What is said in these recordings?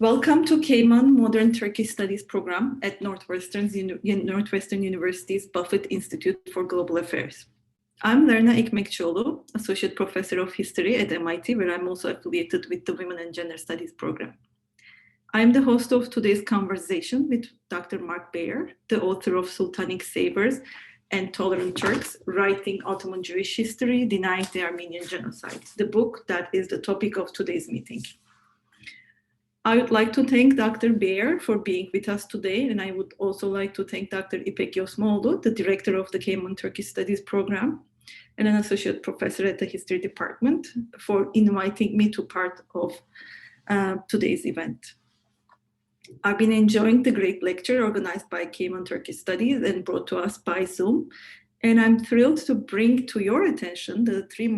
Welcome to Cayman Modern Turkish Studies program at Northwestern University's Buffett Institute for Global Affairs. I'm Lerna Ekmekçioğlu, Associate Professor of History at MIT, where I'm also affiliated with the Women and Gender Studies program. I'm the host of today's conversation with Dr. Marc Baer, the author of Sultanic Sabers and Tolerant Turks, Writing Ottoman Jewish History, Denying the Armenian Genocide, the book that is the topic of today's meeting. I would like to thank Dr. Baer for being with us today, and I would also like to thank Dr. İpek Yosmoğlu, the director of the Cayman Turkish Studies program and an associate professor at the History Department, for inviting me to part of today's event. I've been enjoying the great lecture organized by Cayman Turkish Studies and brought to us by Zoom, and I'm thrilled to bring to your attention the three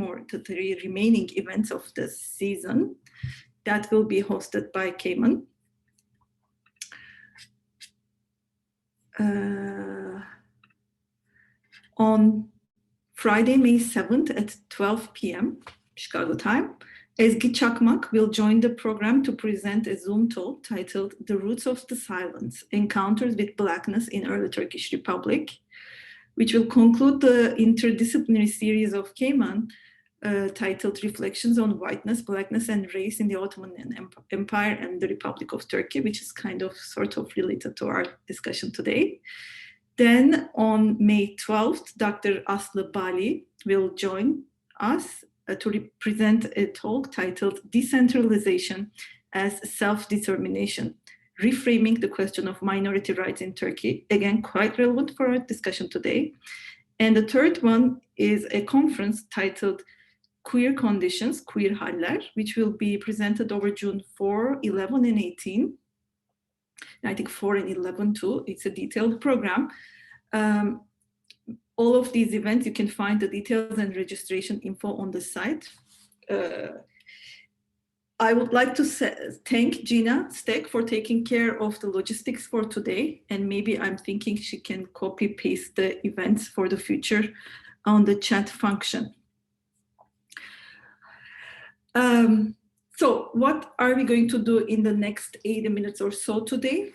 remaining events of the season that will be hosted by Cayman. On Friday, May 7th at 12 p.m. Chicago time, Ezgi Çakmak will join the program to present a Zoom talk titled The Roots of the Silence, Encounters with Blackness in Early Turkish Republic, which will conclude the interdisciplinary series of Cayman titled Reflections on Whiteness, Blackness, and Race in the Ottoman Empire and the Republic of Turkey, which is sort of related to our discussion today. Then on May 12th, Dr. Aslı Bali will join us to present a talk titled Decentralization as Self-Determination, Reframing the Question of Minority Rights in Turkey. Again, quite relevant for our discussion today. And the third one is a conference titled Queer Conditions, Queer Haller, which will be presented over June 4, 11, and 18. And I think 4 and 11 too. It's a detailed program. All of these events, you can find the details and registration info on the site. I would like to thank Gina Steck for taking care of the logistics for today. And maybe I'm thinking she can copy paste the events for the future on the chat function. So what are we going to do in the next 80 minutes or so today?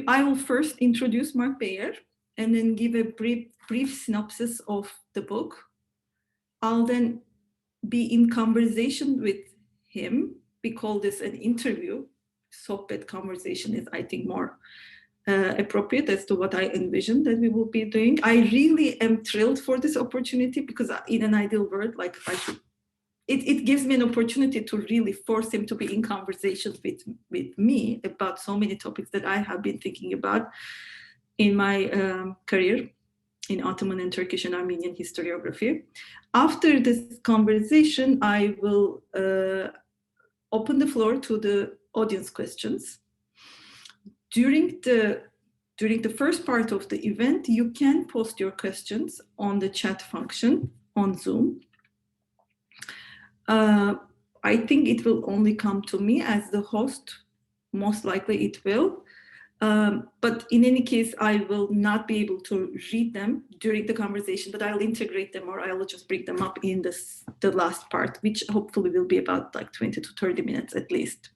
I will first introduce Marc Baer and then give a brief synopsis of the book. I'll then be in conversation with him. We call this an interview. Sohbet conversation is, I think, more appropriate as to what I envision that we will be doing. I really am thrilled for this opportunity because in an ideal world, like it gives me an opportunity to really force him to be in conversations with me about so many topics that I have been thinking about in my career in Ottoman and Turkish and Armenian historiography. After this conversation, I will open the floor to the audience questions. During the first part of the event, you can post your questions on the chat function on Zoom. I think it will only come to me as the host. Most likely it will. But in any case, I will not be able to read them during the conversation, but I'll integrate them or I will just bring them up in the last part, which hopefully will be about like 20 to 30 minutes at least.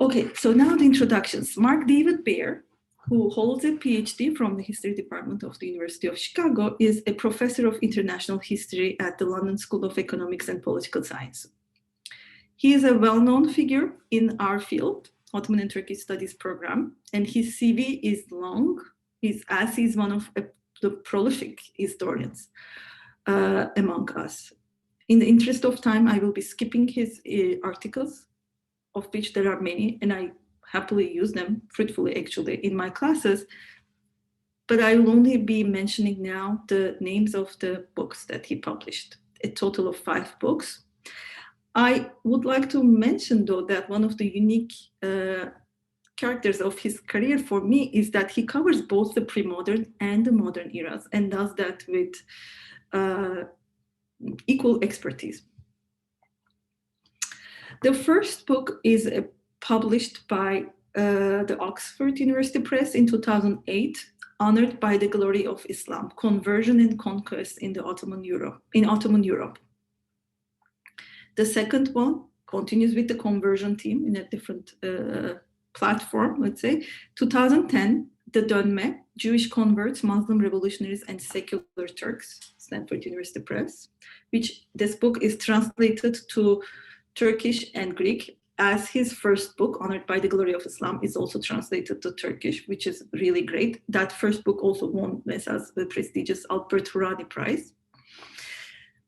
Okay, so now the introductions. Marc David Baer, who holds a PhD from the History Department of the University of Chicago, is a professor of international history at the London School of Economics and Political Science. He is a well-known figure in our field, Ottoman and Turkish Studies program, and his CV is long. He's one of the prolific historians among us. In the interest of time, I will be skipping his articles, of which there are many, and I happily use them fruitfully actually in my classes, but I will only be mentioning now the names of the books that he published, a total of 5 books. I would like to mention though that one of the unique characters of his career for me is that he covers both the pre-modern and the modern eras and does that with equal expertise. The first book is published by the Oxford University Press in 2008, Honored by the Glory of Islam, Conversion and Conquest in Ottoman Europe. The second one continues with the conversion theme in a different platform, let's say. 2010, The Dönme, Jewish Converts, Muslim Revolutionaries, and Secular Turks, Stanford University Press, which this book is translated to Turkish and Greek, as his first book, Honored by the Glory of Islam, is also translated to Turkish, which is really great. That first book also won mesela the prestigious Albert Hourani Prize.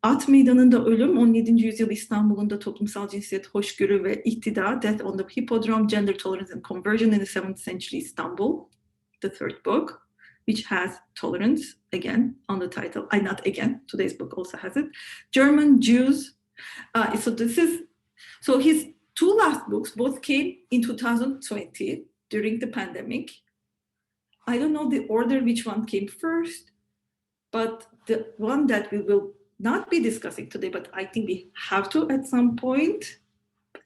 At Meydanı'nda Ölüm, 17. yüzyıl İstanbul'unda toplumsal cinsiyet, hoşgörü ve iktidar, Death on the Hippodrome, Gender Tolerance and Conversion in the 7th Century Istanbul, the third book, which has Tolerance, again, on the title. Not again, today's book also has it. German Jews. So his two last books both came in 2020 during the pandemic. I don't know the order which one came first, but the one that we will not be discussing today, but I think we have to at some point,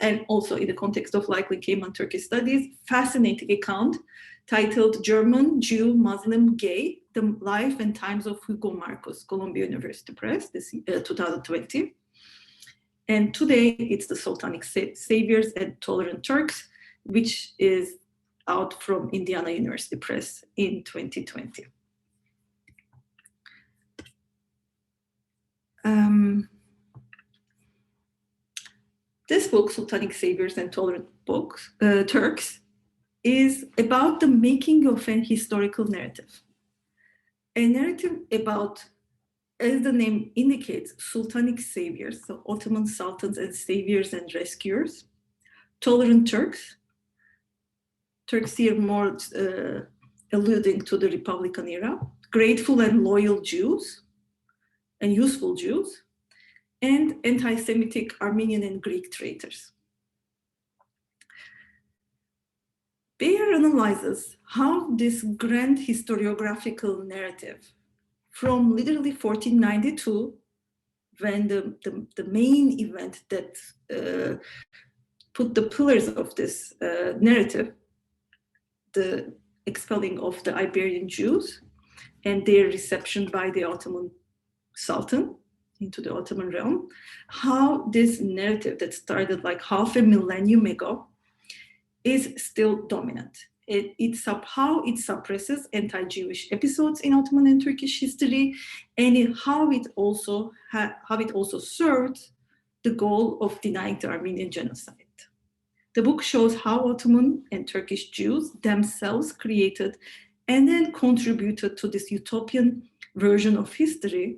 and also in the context of likely came on Turkish studies, fascinating account titled German, Jew, Muslim, Gay, The Life and Times of Hugo Marcos, Columbia University Press, this 2020. And today it's the Sultanic Saviors and Tolerant Turks, which is out from Indiana University Press in 2020. This book, Sultanic Saviors and Tolerant Turks, is about the making of an historical narrative. A narrative about, as the name indicates, Sultanic saviors, so Ottoman sultans and saviors and rescuers, tolerant Turks, Turks here more alluding to the Republican era, grateful and loyal Jews, and useful Jews, and anti-Semitic Armenian and Greek traitors. Baer analyzes how this grand historiographical narrative from literally 1492, when the main event that put the pillars of this narrative, the expelling of the Iberian Jews and their reception by the Ottoman Sultan into the Ottoman realm, how this narrative that started like half a millennium ago is still dominant. How it suppresses anti-Jewish episodes in Ottoman and Turkish history, and how it also served the goal of denying the Armenian genocide. The book shows how Ottoman and Turkish Jews themselves created and then contributed to this utopian version of history,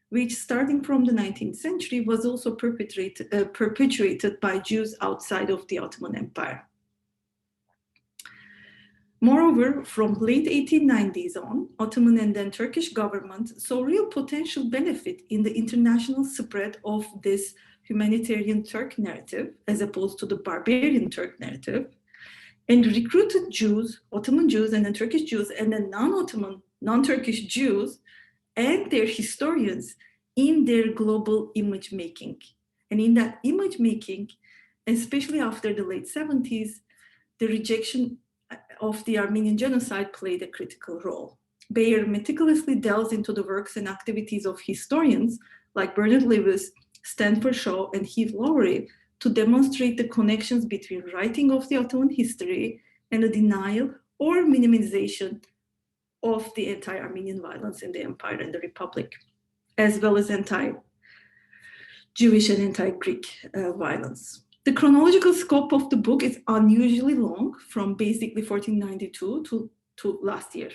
which starting from the 19th century was also perpetuated by Jews outside of the Ottoman Empire. Moreover, from late 1890s on, Ottoman and then Turkish government saw real potential benefit in the international spread of this humanitarian Turk narrative, as opposed to the barbarian Turk narrative, and recruited Jews, Ottoman Jews and then Turkish Jews, and then non-Ottoman, non-Turkish Jews, and their historians in their global image making. And in that image making, especially after the late 70s, the rejection of the Armenian genocide played a critical role. Baer meticulously delves into the works and activities of historians like Bernard Lewis, Stanford Shaw, and Heath Lowry to demonstrate the connections between writing of the Ottoman history and the denial or minimization of the anti-Armenian violence in the empire and the republic, as well as anti-Jewish and anti-Greek violence. The chronological scope of the book is unusually long, from basically 1492 to last year.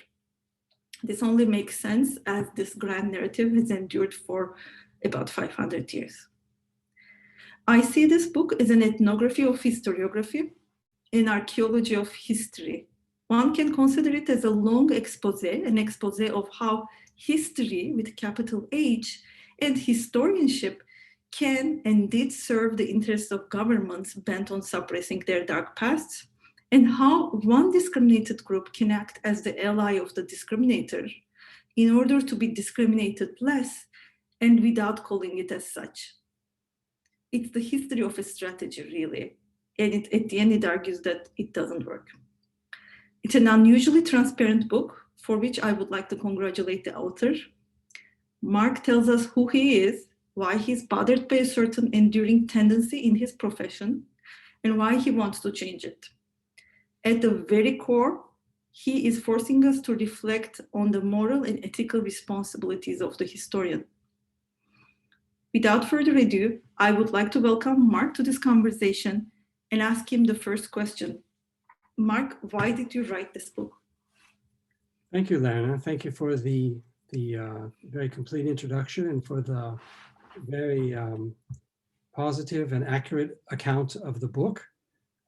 This only makes sense as this grand narrative has endured for about 500 years. I see this book as an ethnography of historiography, an archaeology of history. One can consider it as a long expose, an expose of how history with capital H and historianship can and did serve the interests of governments bent on suppressing their dark pasts, and how one discriminated group can act as the ally of the discriminator in order to be discriminated less and without calling it as such. It's the history of a strategy, really, and at the end it argues that it doesn't work. It's an unusually transparent book for which I would like to congratulate the author. Marc tells us who he is, why he's bothered by a certain enduring tendency in his profession, and why he wants to change it. At the very core, he is forcing us to reflect on the moral and ethical responsibilities of the historian. Without further ado, I would like to welcome Marc to this conversation and ask him the first question. Marc, why did you write this book? Thank you, Lerna. Thank you for the very complete introduction and for the very positive and accurate account of the book.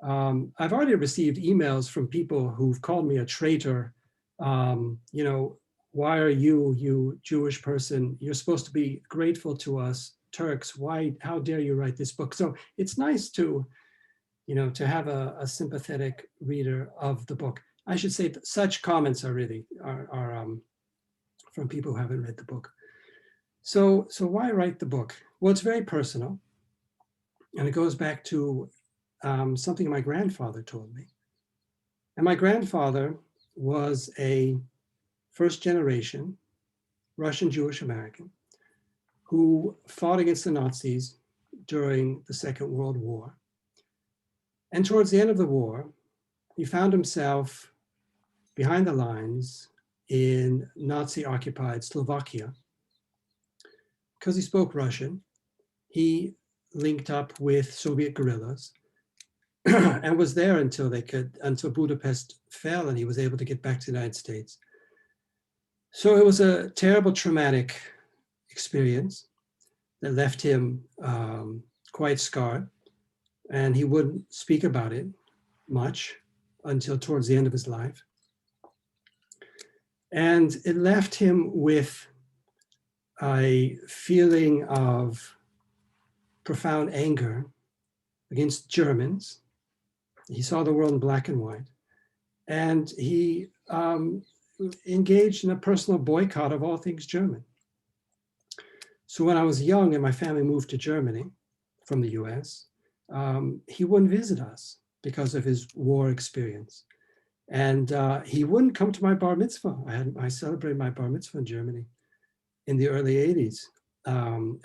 I've already received emails from people who've called me a traitor. You know, why are you Jewish person? You're supposed to be grateful to us, Turks. Why? How dare you write this book? So it's nice to, you know, to have a sympathetic reader of the book. I should say that such comments are really from people who haven't read the book. So why write the book? Well, it's very personal, and it goes back to something my grandfather told me. And my grandfather was a first generation Russian Jewish American who fought against the Nazis during the Second World War. And towards the end of the war, he found himself behind the lines in Nazi-occupied Slovakia. Because he spoke Russian, he linked up with Soviet guerrillas and was there until Budapest fell and he was able to get back to the United States. So it was a terrible traumatic experience that left him quite scarred, and he wouldn't speak about it much until towards the end of his life. And it left him with a feeling of profound anger against Germans. He saw the world in black and white, and he engaged in a personal boycott of all things German. So when I was young and my family moved to Germany from the US, he wouldn't visit us because of his war experience. And he wouldn't come to my bar mitzvah. I celebrated my bar mitzvah in Germany in the early 80s,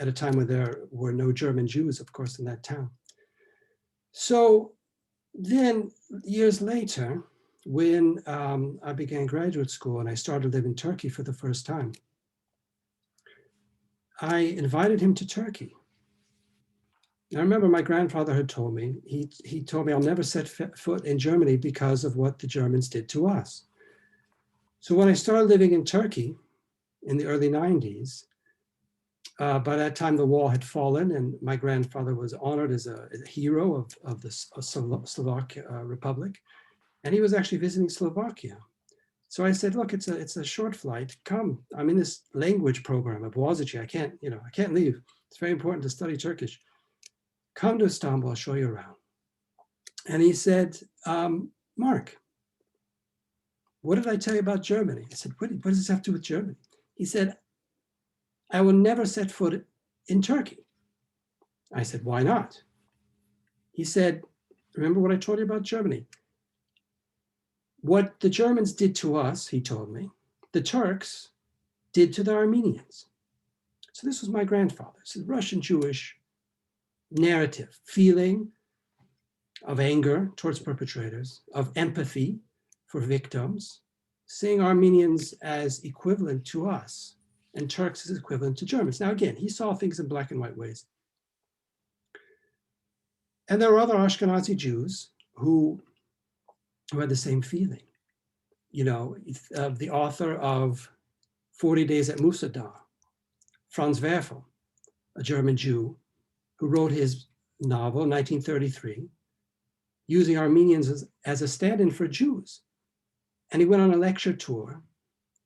at a time when there were no German Jews, of course, in that town. So then years later, when I began graduate school and I started to live in Turkey for the first time, I invited him to Turkey. I remember my grandfather had told me, he told me I'll never set foot in Germany because of what the Germans did to us. So when I started living in Turkey in the early 90s, by that time the wall had fallen and my grandfather was honored as a hero of the Slovak Republic. And he was actually visiting Slovakia. So I said, look, it's a short flight, come. I'm in this language program at Boğaziçi. I can't leave. It's very important to study Turkish. Come to Istanbul, I'll show you around. And he said, Marc, what did I tell you about Germany? I said, what does this have to do with Germany? He said, I will never set foot in Turkey. I said, why not? He said, remember what I told you about Germany? What the Germans did to us, he told me, the Turks did to the Armenians. So this was my grandfather. So the Russian Jewish narrative, feeling of anger towards perpetrators, of empathy for victims, seeing Armenians as equivalent to us and Turks as equivalent to Germans. Now, again, he saw things in black and white ways. And there were other Ashkenazi Jews who had the same feeling. You know, the author of 40 Days at Musadah, Franz Werfel, a German Jew, who wrote his novel, 1933, using Armenians as a stand-in for Jews. And he went on a lecture tour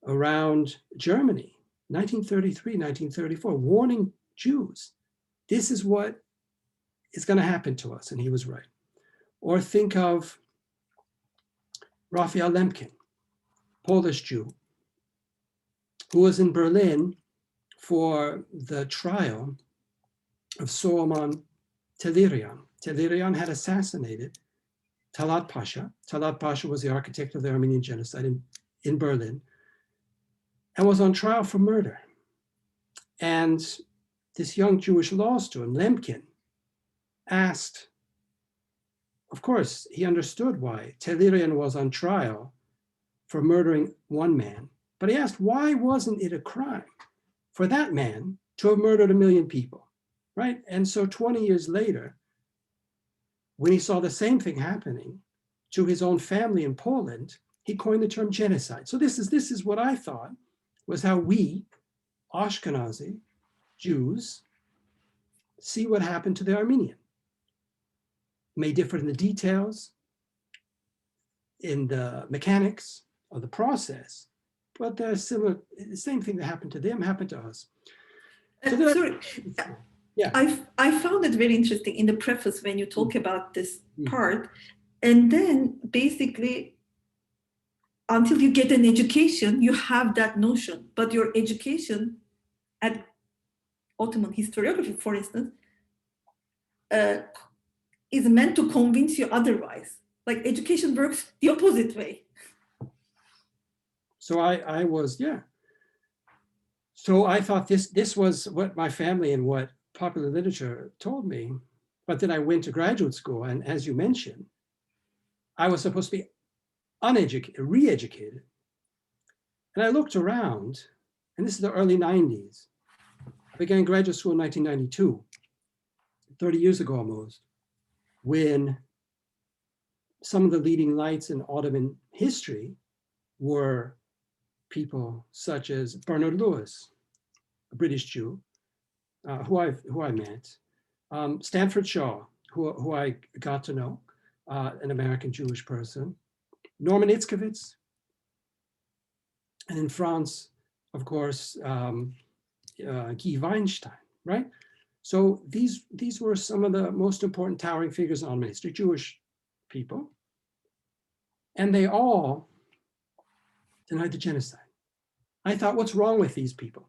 around Germany, 1933, 1934, warning Jews, this is what is going to happen to us. And he was right. Or think of Raphael Lemkin, Polish Jew, who was in Berlin for the trial of Solomon Tehlirian. Tehlirian had assassinated Talat Pasha. Talat Pasha was the architect of the Armenian genocide in Berlin and was on trial for murder. And this young Jewish law student, Lemkin, asked, of course, he understood why Tolerant was on trial for murdering one man, but he asked, why wasn't it a crime for that man to have murdered 1 million people, right? And so 20 years later, when he saw the same thing happening to his own family in Poland, he coined the term genocide. So this is what I thought was how we, Ashkenazi Jews, see what happened to the Armenian. May differ in the details, in the mechanics of the process, but there's similar, the same thing that happened to them happened to us. So sorry, yeah. I found it very interesting in the preface when you talk about this part, and then basically until you get an education, you have that notion, but your education at Ottoman historiography, for instance, is meant to convince you otherwise. Like education works the opposite way. So I was, yeah. So I thought this was what my family and what popular literature told me. But then I went to graduate school, and as you mentioned, I was supposed to be uneducated, re-educated. And I looked around, and this is the early 90s. I began graduate school in 1992, 30 years ago almost, when some of the leading lights in Ottoman history were people such as Bernard Lewis, a British Jew, who I met, Stanford Shaw, who I got to know, an American Jewish person, Norman Itzkovitz, and in France, of course, Guy Weinstein, right? So these were some of the most important towering figures in Ottoman history, Jewish people, and they all denied the genocide. I thought, what's wrong with these people?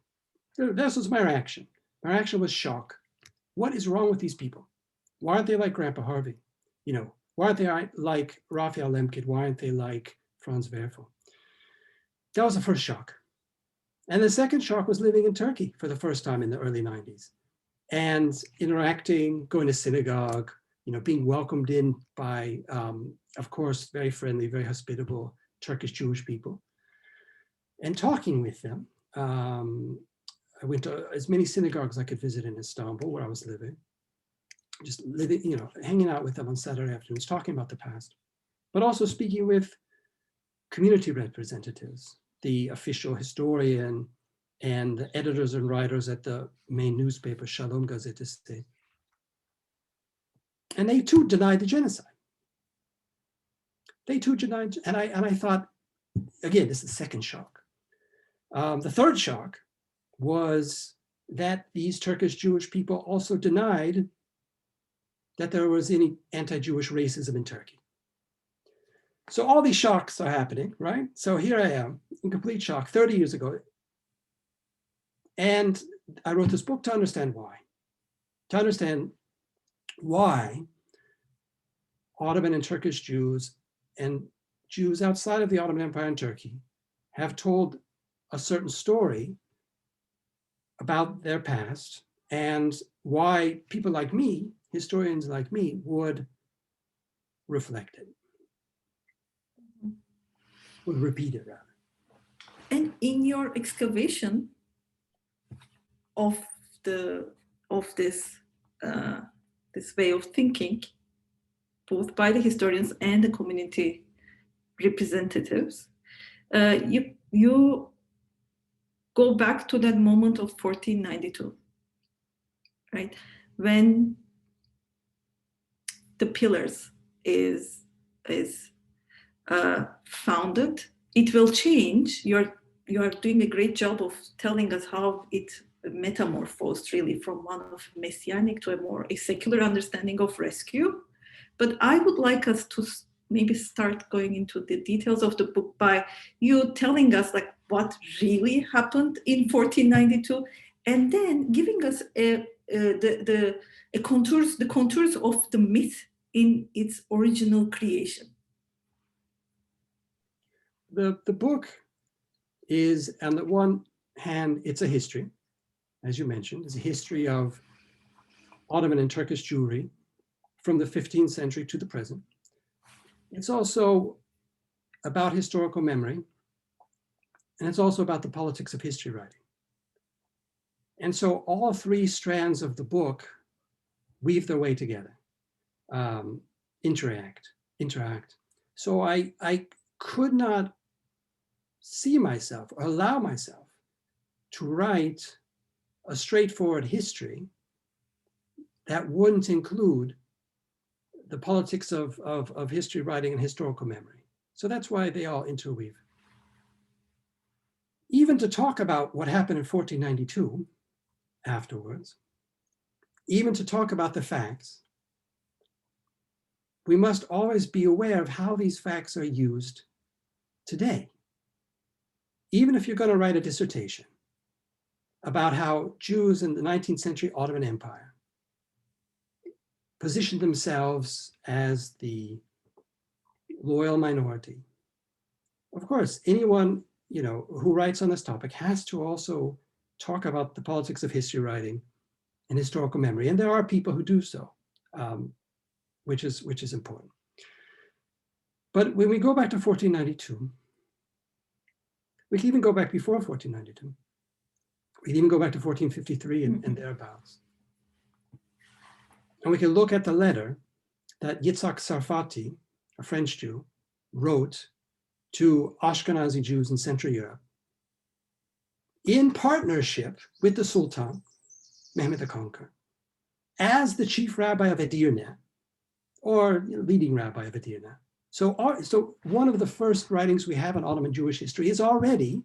This was my reaction. My reaction was shock. What is wrong with these people? Why aren't they like Grandpa Harvey? You know, why aren't they like Raphael Lemkin? Why aren't they like Franz Werfel? That was the first shock. And the second shock was living in Turkey for the first time in the early 90s and interacting, going to synagogue, you know, being welcomed in by, of course, very friendly, very hospitable Turkish Jewish people, and talking with them. I went to as many synagogues I could visit in Istanbul, where I was living, just living, you know, hanging out with them on Saturday afternoons, talking about the past, but also speaking with community representatives, the official historian and the editors and writers at the main newspaper, Shalom Gazetesi. And they too denied the genocide. They too denied, and I thought, again, this is the second shock. The third shock was that these Turkish Jewish people also denied that there was any anti-Jewish racism in Turkey. So all these shocks are happening, right? So here I am in complete shock 30 years ago. And I wrote this book to understand why. To understand why Ottoman and Turkish Jews and Jews outside of the Ottoman Empire in Turkey have told a certain story about their past, and why people like me, historians like me, would reflect it, would repeat it rather. And in your excavation of this way of thinking, both by the historians and the community representatives, you go back to that moment of 1492, right? When the Pillars is founded. It will change. You are doing a great job of telling us how it metamorphosed really from one of messianic to a secular understanding of rescue. But I would like us to maybe start going into the details of the book by you telling us like what really happened in 1492, and then giving us the contours of the myth in its original creation. The book is, on the one hand, it's a history. as you mentioned, is a history of Ottoman and Turkish Jewry from the 15th century to the present. It's also about historical memory, and it's also about the politics of history writing. And so all three strands of the book weave their way together, interact. So I could not see myself or allow myself to write a straightforward history that wouldn't include the politics of history writing and historical memory. So that's why they all interweave. Even to talk about what happened in 1492 afterwards, even to talk about the facts, we must always be aware of how these facts are used today. Even if you're going to write a dissertation about how Jews in the 19th century Ottoman Empire positioned themselves as the loyal minority, of course, anyone who writes on this topic has to also talk about the politics of history writing and historical memory. And there are people who do so, which is important. But when we go back to 1492, we can even go back before 1492. We can even go back to 1453 and thereabouts. And we can look at the letter that Yitzhak Sarfati, a French Jew, wrote to Ashkenazi Jews in Central Europe in partnership with the Sultan, Mehmed the Conqueror, as the chief rabbi of Edirne, or leading rabbi of Edirne. So one of the first writings we have on Ottoman Jewish history is already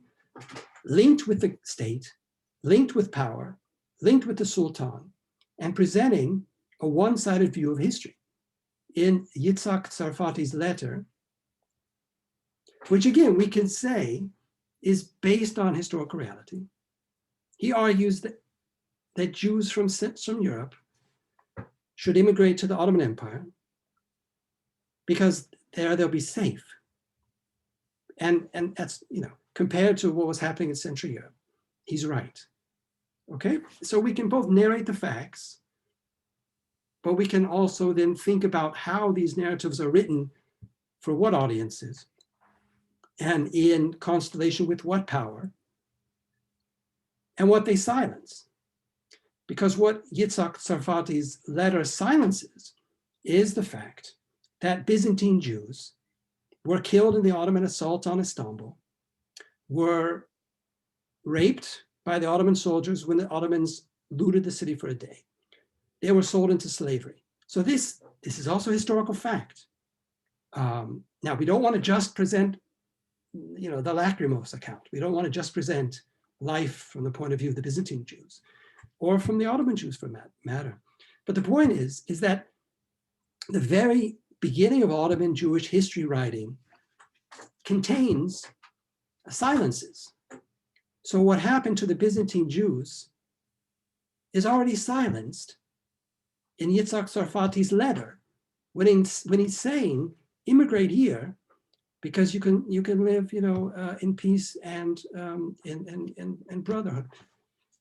linked with the state, linked with power, linked with the Sultan, and presenting a one-sided view of history in Yitzhak Sarfati's letter, which again, we can say is based on historical reality. He argues that Jews from Europe should immigrate to the Ottoman Empire because there they'll be safe. And that's, compared to what was happening in Central Europe, he's right. Okay, so we can both narrate the facts, but we can also then think about how these narratives are written for what audiences and in constellation with what power and what they silence. Because what Yitzhak Sarfati's letter silences is the fact that Byzantine Jews were killed in the Ottoman assault on Istanbul, were raped by the Ottoman soldiers when the Ottomans looted the city for a day. They were sold into slavery. So this is also a historical fact. Now, we don't want to just present, the lachrymose account. We don't want to just present life from the point of view of the Byzantine Jews or from the Ottoman Jews for that matter. But the point is that the very beginning of Ottoman Jewish history writing contains silences. So what happened to the Byzantine Jews is already silenced in Yitzhak Sarfati's letter when he's saying, immigrate here because you can live, in peace and brotherhood.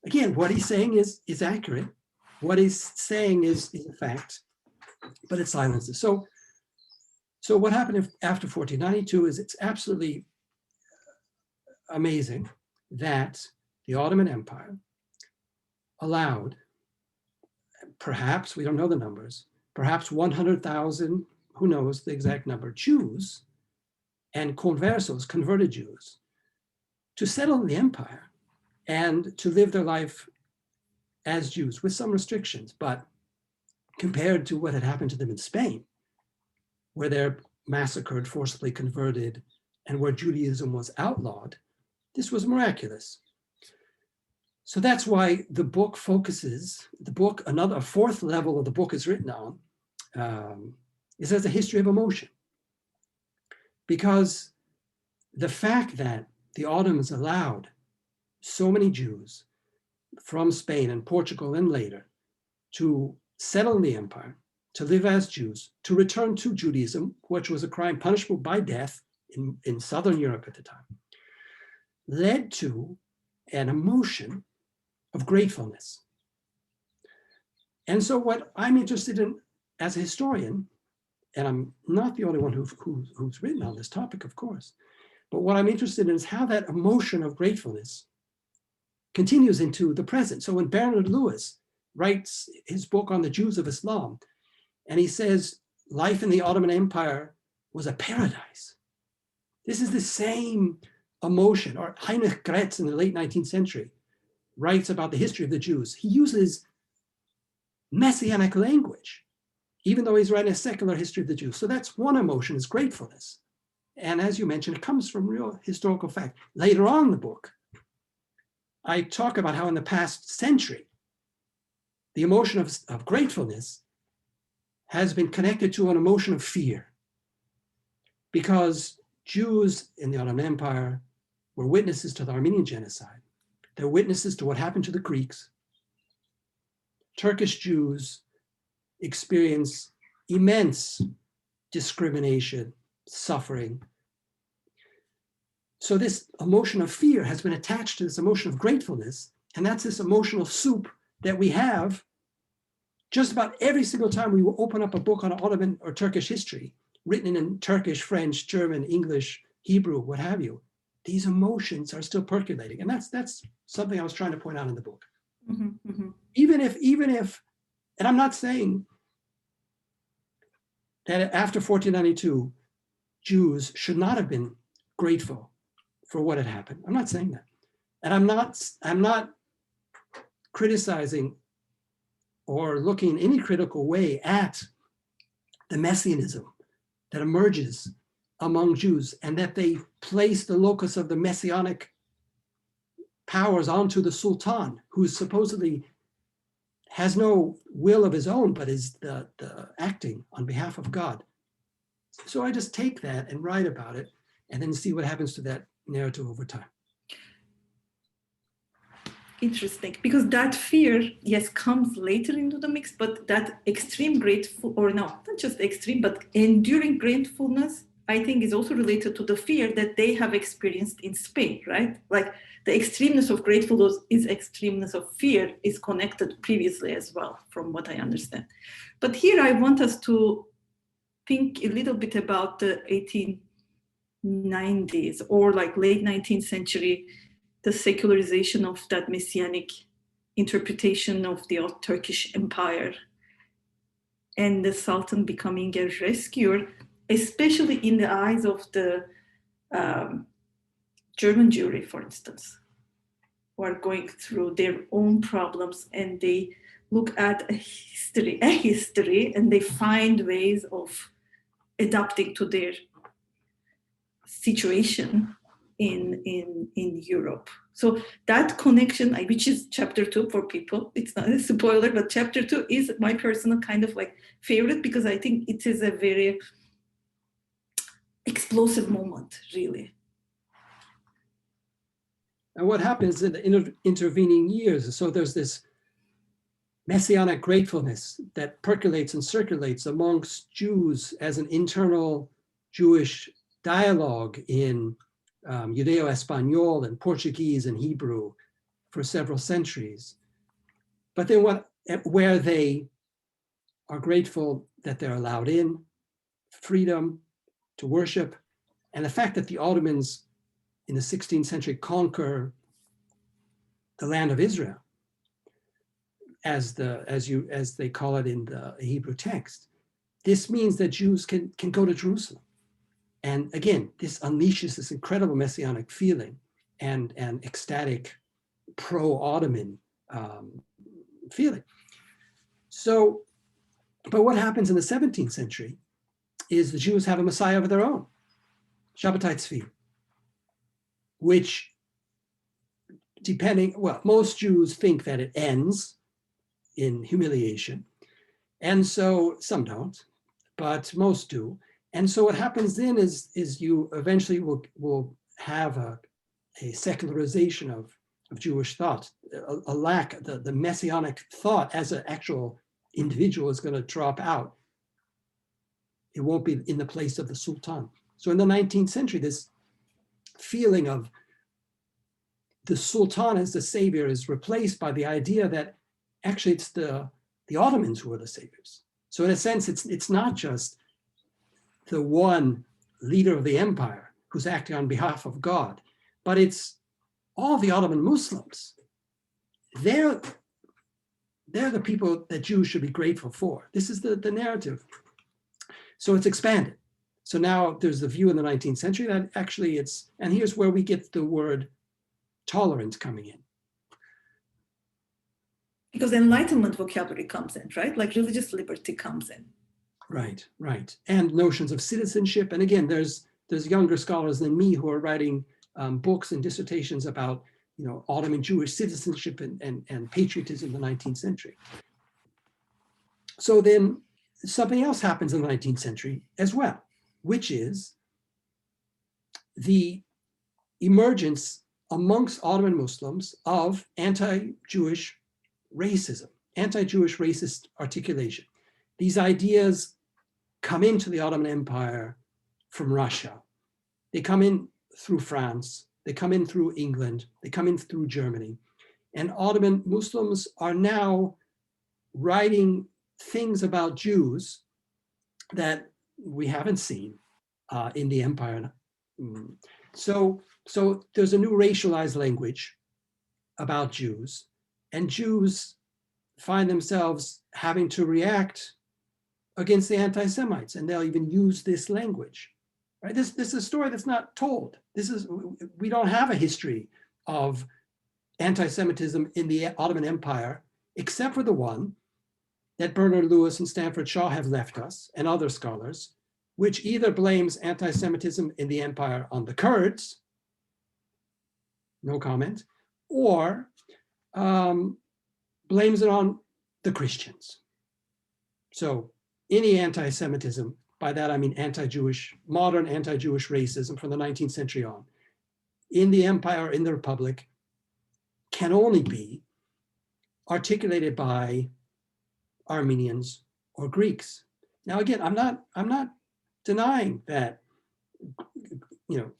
Again, what he's saying is accurate. What he's saying is a fact, but it silences. So what happened after 1492 is it's absolutely amazing that the Ottoman Empire allowed, perhaps, we don't know the numbers, perhaps 100,000, who knows the exact number, Jews and conversos, converted Jews, to settle in the empire and to live their life as Jews with some restrictions. But compared to what had happened to them in Spain, where they're massacred, forcibly converted, and where Judaism was outlawed, this was miraculous. So that's why the book focuses, a fourth level of the book is written on, is as a history of emotion. Because the fact that the Ottomans allowed so many Jews from Spain and Portugal and later to settle in the empire, to live as Jews, to return to Judaism, which was a crime punishable by death in Southern Europe at the time, led to an emotion of gratefulness. And so what I'm interested in as a historian, and I'm not the only one who's written on this topic, of course, but what I'm interested in is how that emotion of gratefulness continues into the present. So when Bernard Lewis writes his book on the Jews of Islam, and he says life in the Ottoman Empire was a paradise. This is the same emotion. Or Heinrich Gretz in the late 19th century writes about the history of the Jews. He uses messianic language, even though he's writing a secular history of the Jews. So that's one emotion, is gratefulness. And as you mentioned, it comes from real historical fact. Later on in the book, I talk about how in the past century, the emotion of gratefulness has been connected to an emotion of fear, because Jews in the Ottoman Empire were witnesses to the Armenian genocide. They're witnesses to what happened to the Greeks. Turkish Jews experience immense discrimination, suffering. So this emotion of fear has been attached to this emotion of gratefulness, and that's this emotional soup that we have just about every single time we will open up a book on Ottoman or Turkish history, written in Turkish, French, German, English, Hebrew, what have you. These emotions are still percolating. And that's something I was trying to point out in the book. Mm-hmm, mm-hmm. Even if, and I'm not saying that after 1492, Jews should not have been grateful for what had happened. I'm not saying that. And I'm not criticizing or looking in any critical way at the messianism that emerges among Jews, and that they place the locus of the messianic powers onto the Sultan, who supposedly has no will of his own, but is the acting on behalf of God. So I just take that and write about it, and then see what happens to that narrative over time. Interesting, because that fear, yes, comes later into the mix, but that extreme grateful, or no, not just extreme, but enduring gratefulness, I think is also related to the fear that they have experienced in Spain, right? Like the extremeness of gratefulness is extremeness of fear is connected previously as well, from what I understand. But here I want us to think a little bit about the 1890s or like late 19th century, the secularization of that messianic interpretation of the Turkish Empire and the Sultan becoming a rescuer, especially in the eyes of the German Jewry, for instance, who are going through their own problems, and they look at a history, and they find ways of adapting to their situation in Europe. So that connection, which is chapter 2 for people, it's not a spoiler, but chapter 2 is my personal kind of like favorite, because I think it is a very explosive moment, really. And what happens in the intervening years, so there's this messianic gratefulness that percolates and circulates amongst Jews as an internal Jewish dialogue in Judeo-Espanol and Portuguese and Hebrew for several centuries. But then where they are grateful that they're allowed in, freedom to worship, and the fact that the Ottomans in the 16th century conquer the land of Israel, as they call it in the Hebrew text. This means that Jews can go to Jerusalem. And again, this unleashes this incredible messianic feeling and ecstatic pro-Ottoman feeling. So, but what happens in the 17th century is the Jews have a Messiah of their own, Shabbatai Tzvi, which most Jews think that it ends in humiliation. And so some don't, but most do. And so what happens then is you eventually will have a secularization of Jewish thought, a lack, the messianic thought as an actual individual is going to drop out. It won't be in the place of the Sultan. So in the 19th century, this feeling of the Sultan as the savior is replaced by the idea that actually it's the Ottomans who are the saviors. So in a sense, it's not just the one leader of the empire who's acting on behalf of God, but it's all the Ottoman Muslims. They're the people that Jews should be grateful for. This is the narrative. So it's expanded. So now there's the view in the 19th century that actually and here's where we get the word tolerant coming in. Because Enlightenment vocabulary comes in, right? Like religious liberty comes in. Right. And notions of citizenship. And again, there's younger scholars than me who are writing books and dissertations about Ottoman Jewish citizenship and patriotism in the 19th century. So then something else happens in the 19th century as well, which is the emergence amongst Ottoman Muslims of anti-Jewish racism, anti-Jewish racist articulation. These ideas come into the Ottoman Empire from Russia. They come in through France. They come in through England. They come in through Germany. And Ottoman Muslims are now writing things about Jews that we haven't seen in the empire. So there's a new racialized language about Jews, and Jews find themselves having to react against the and they'll even use this language. Right? This is a story that's not told. We don't have a history of anti-Semitism in the Ottoman Empire, except for the one that Bernard Lewis and Stanford Shaw have left us, and other scholars, which either blames anti-Semitism in the empire on the Kurds, no comment, or blames it on the Christians. So any anti-Semitism, by that I mean modern anti-Jewish racism from the 19th century on, in the empire, in the Republic, can only be articulated by Armenians or Greeks. Now again, I'm not denying that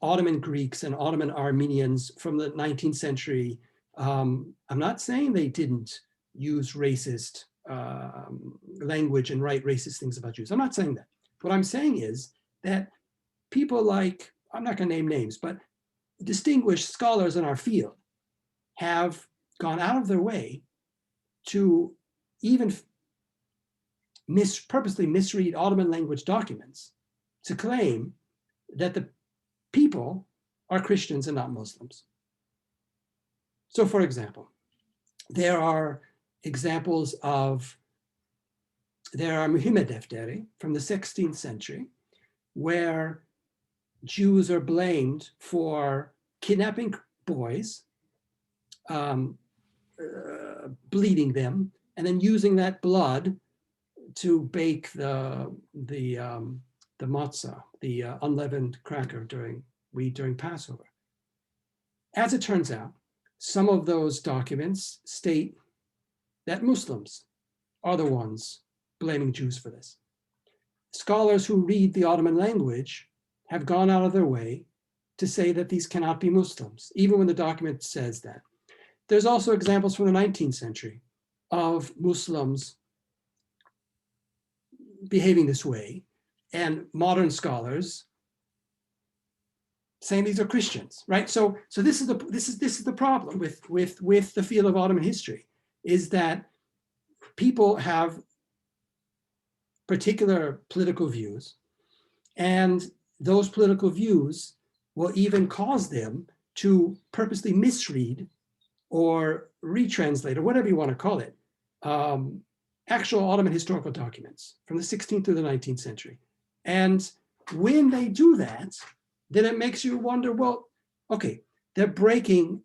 Ottoman Greeks and Ottoman Armenians from the 19th century, I'm not saying they didn't use racist language and write racist things about Jews. I'm not saying that. What I'm saying is that people like, I'm not going to name names, but distinguished scholars in our field have gone out of their way to even purposely misread Ottoman language documents to claim that the people are Christians and not Muslims. So for example, there are Muhammad Defteri from the 16th century, where Jews are blamed for kidnapping boys, bleeding them, and then using that blood to bake the matzah, the unleavened cracker during Passover. As it turns out, some of those documents state that Muslims are the ones blaming Jews for this. Scholars who read the Ottoman language have gone out of their way to say that these cannot be Muslims, even when the document says that. There's also examples from the 19th century of Muslims behaving this way, and modern scholars saying these are Christians, right? So this is the problem with the field of Ottoman history, is that people have particular political views, and those political views will even cause them to purposely misread or retranslate, or whatever you want to call it, actual Ottoman historical documents from the 16th to the 19th century. And when they do that, then it makes you wonder, well, okay, they're breaking,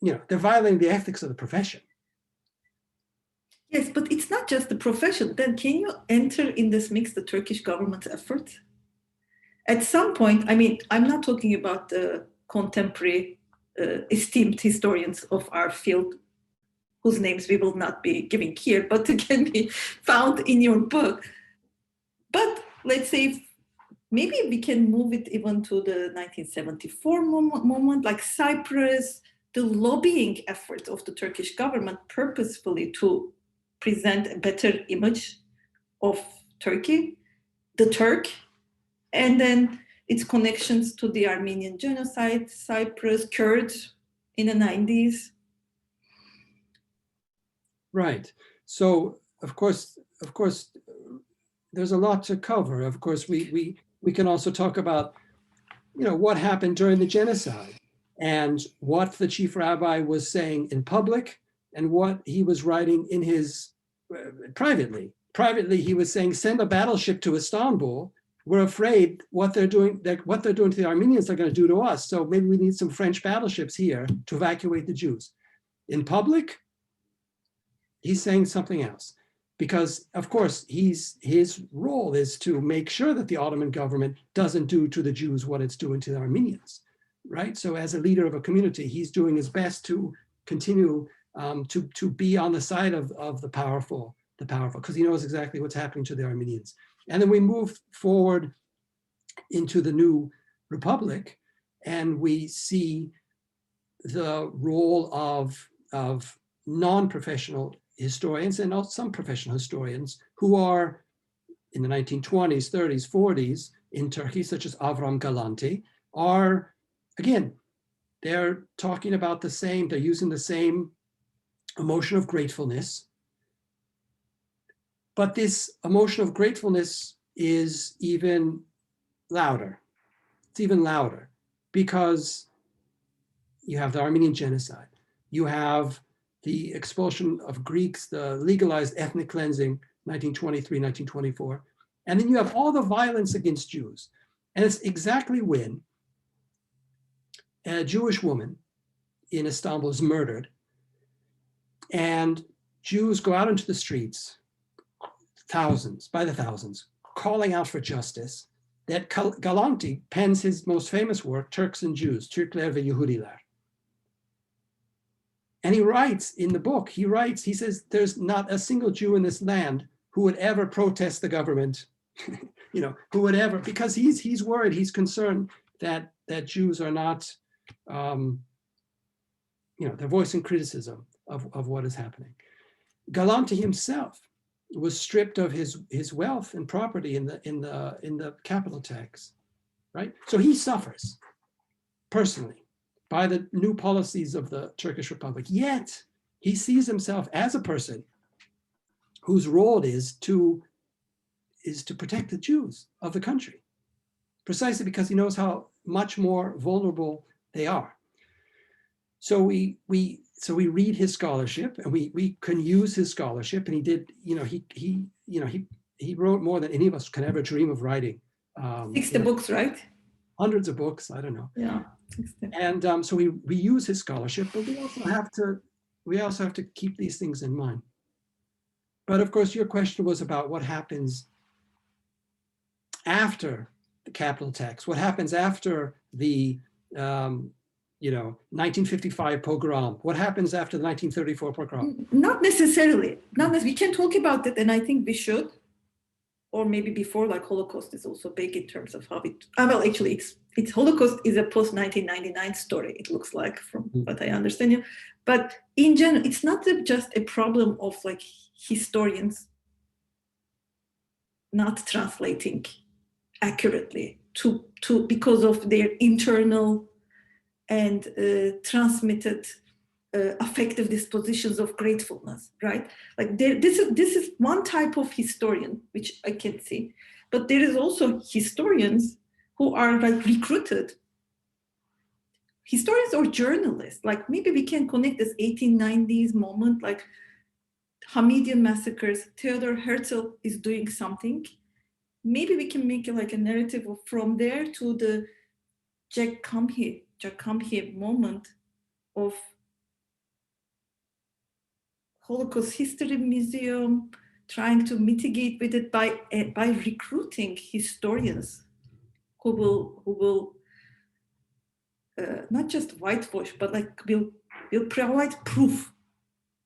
they're violating the ethics of the profession. Yes, but it's not just the profession. Then can you enter in this mix the Turkish government's efforts? At some point, I mean, I'm not talking about the contemporary esteemed historians of our field, whose names we will not be giving here, but it can be found in your book. But let's say maybe we can move it even to the 1974 moment, like Cyprus, the lobbying effort of the Turkish government purposefully to present a better image of Turkey, the Turk, and then its connections to the Armenian genocide, Cyprus, Kurds in the 90s. Right. So, of course, there's a lot to cover. Of course, we can also talk about, what happened during the genocide and what the chief rabbi was saying in public and what he was writing in his privately. Privately, he was saying, send a battleship to Istanbul. We're afraid what they're doing to the Armenians, they're going to do to us. So maybe we need some French battleships here to evacuate the Jews. In public, he's saying something else. Because, of course, his role is to make sure that the Ottoman government doesn't do to the Jews what it's doing to the Armenians, right? So as a leader of a community, he's doing his best to continue to be on the side of the powerful, because he knows exactly what's happening to the Armenians. And then we move forward into the new republic, and we see the role of non-professional historians and also some professional historians who are in the 1920s, 30s, 40s in Turkey, such as Avram Galanti, are, again, they're talking about they're using the same emotion of gratefulness. But this emotion of gratefulness is even louder. It's even louder because you have the Armenian genocide. You have the expulsion of Greeks, the legalized ethnic cleansing, 1923, 1924. And then you have all the violence against Jews. And it's exactly when a Jewish woman in Istanbul is murdered and Jews go out into the streets, thousands, by the thousands, calling out for justice, that Galanti pens his most famous work, Turks and Jews, Türkler ve Yahudiler. And he writes in the book, he says, there's not a single Jew in this land who would ever protest the government, who would ever, because he's worried, he's concerned that Jews are not, they're voicing criticism of what is happening. Galanti himself was stripped of his wealth and property in the capital tax, right? So he suffers personally by the new policies of the Turkish Republic. Yet he sees himself as a person whose role is to protect the Jews of the country, precisely because he knows how much more vulnerable they are. So we read his scholarship, and we can use his scholarship. And he did, he wrote more than any of us can ever dream of writing. 60 books, right? Hundreds of books, I don't know. Yeah. And so we use his scholarship, but we also have to keep these things in mind. But of course, your question was about what happens after the capital tax, what happens after the 1955 pogrom, what happens after the 1934 pogrom? Not necessarily. We can talk about that, and I think we should. Or maybe before, like Holocaust is also big in terms of how it, well, actually, it's Holocaust is a post-1999 story, it looks like, from what I understand you. But in general, it's not just a problem of like historians not translating accurately to because of their internal and transmitted affective dispositions of gratefulness, right? Like this is one type of historian which I can see, but there is also historians who are like recruited, historians or journalists. Like maybe we can connect this 1890s moment, like Hamidian massacres. Theodor Herzl is doing something. Maybe we can make it like a narrative from there to the Jack Kamhi moment of Holocaust History Museum, trying to mitigate with it by recruiting historians who will not just whitewash, but like will provide proof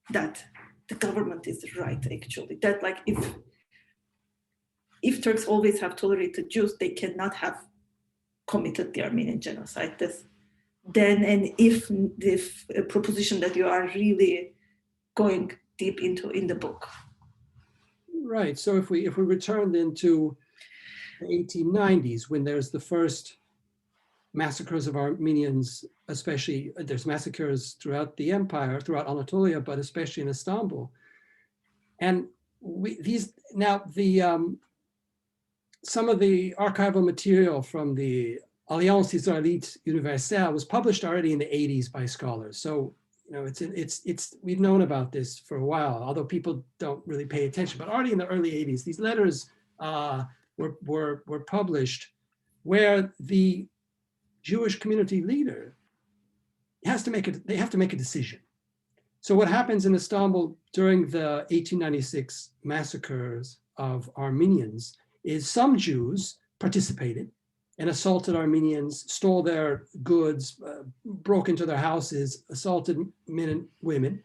that the government is right. Actually, that like if if Turks always have tolerated Jews, they cannot have committed the Armenian genocide. Then, and if the proposition that you are really going deep into in the book. Right. So if we return then to the 1890s, when there's the first massacres of Armenians, especially there's massacres throughout the empire, throughout Anatolia, but especially in Istanbul. And some of the archival material from the Alliance Israélite Universelle was published already in the 80s by scholars. So, you know, we've known about this for a while, although people don't really pay attention. But already in the early 80s, these letters were published where the Jewish community leader they have to make a decision. So what happens in Istanbul during the 1896 massacres of Armenians is some Jews participated and assaulted Armenians, stole their goods, broke into their houses, assaulted men and women.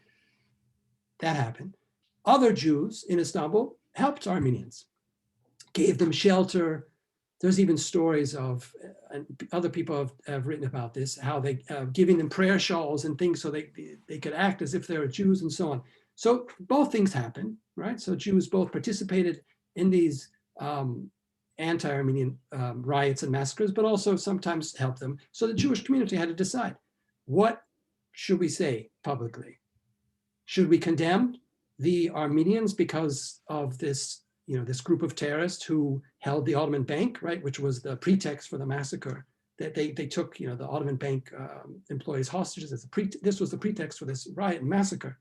That happened. Other Jews in Istanbul helped Armenians, gave them shelter. There's even stories of, and other people have written about this, how they giving them prayer shawls and things so they could act as if they were Jews and so on. So both things happened, right? So Jews both participated in these anti-Armenian riots and massacres, but also sometimes helped them. So the Jewish community had to decide, what should we say publicly? Should we condemn the Armenians because of this, this group of terrorists who held the Ottoman Bank, right, which was the pretext for the massacre? That they took, the Ottoman Bank employees hostages. This was the pretext for this riot and massacre.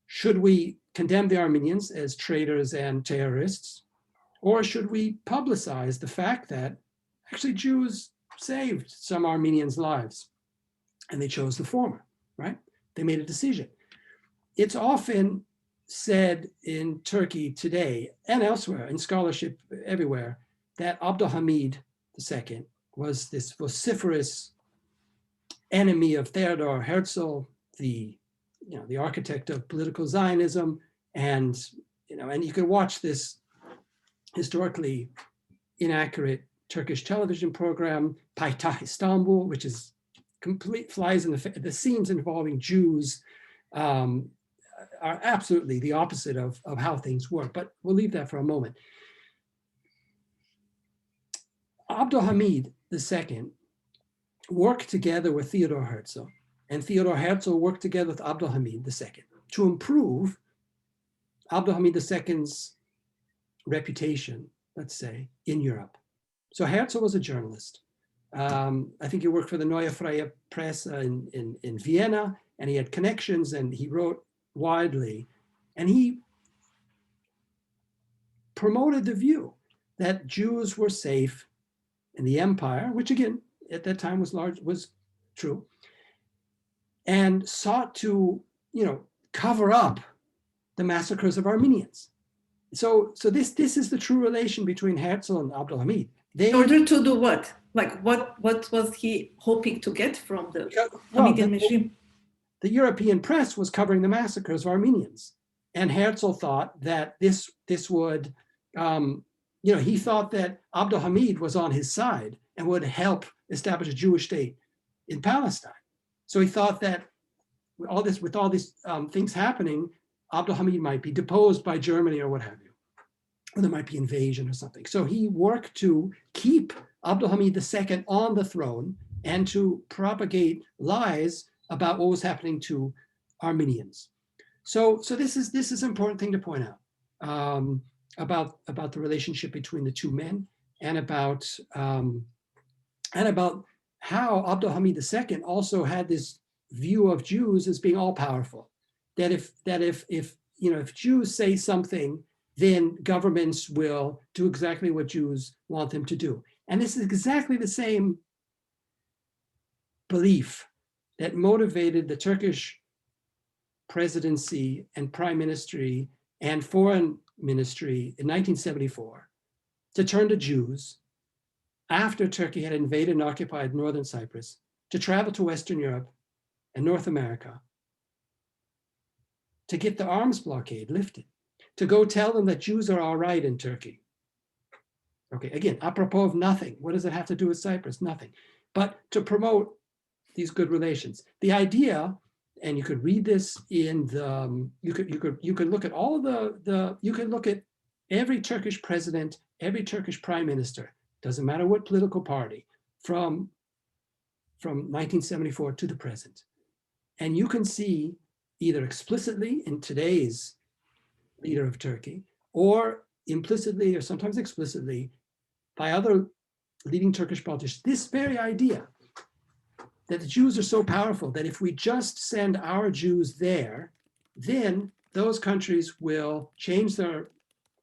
Should we condemn the Armenians as traitors and terrorists? Or should we publicize the fact that actually Jews saved some Armenians' lives? And they chose the former, right? They made a decision. It's often said in Turkey today and elsewhere in scholarship everywhere that Abdülhamid II was this vociferous enemy of Theodor Herzl, the architect of political Zionism, and you can watch this historically inaccurate Turkish television program, Paytah Istanbul, which is complete flies in the scenes involving Jews are absolutely the opposite of how things work, but we'll leave that for a moment. Abdülhamid II worked together with Theodor Herzl, and Theodor Herzl worked together with Abdülhamid II to improve Abdülhamid II's reputation, let's say, in Europe. So Herzl was a journalist. I think he worked for the Neue Freie Presse in Vienna, and he had connections, and he wrote widely. And he promoted the view that Jews were safe in the empire, which again, at that time was true, and sought to, cover up the massacres of Armenians. So this is the true relation between Herzl and Abdülhamid. In order to do what? Like what was he hoping to get from the Hamidian regime? The European press was covering the massacres of Armenians, and Herzl thought that this would, he thought that Abdülhamid was on his side and would help establish a Jewish state in Palestine. So he thought that with all these things happening, Abdülhamid might be deposed by Germany or what have you, or there might be invasion or something. So he worked to keep Abdülhamid II on the throne and to propagate lies about what was happening to Armenians. So this is an important thing to point out about the relationship between the two men, and about how Abdülhamid II also had this view of Jews as being all powerful. That if Jews say something, then governments will do exactly what Jews want them to do. And this is exactly the same belief that motivated the Turkish presidency and prime ministry and foreign ministry in 1974 to turn to Jews after Turkey had invaded and occupied northern Cyprus, to travel to Western Europe and North America, to get the arms blockade lifted, to go tell them that Jews are all right in Turkey, Okay, again, apropos of nothing. What does it have to do with Cyprus? Nothing. But to promote these good relations. The idea, and you could read this in the, you could look at all you could look at every Turkish president, every Turkish prime minister, doesn't matter what political party, from 1974 to the present. And you can see either explicitly in today's leader of Turkey, or implicitly or sometimes explicitly by other leading Turkish politicians, this very idea that the Jews are so powerful that if we just send our Jews there, then those countries will change their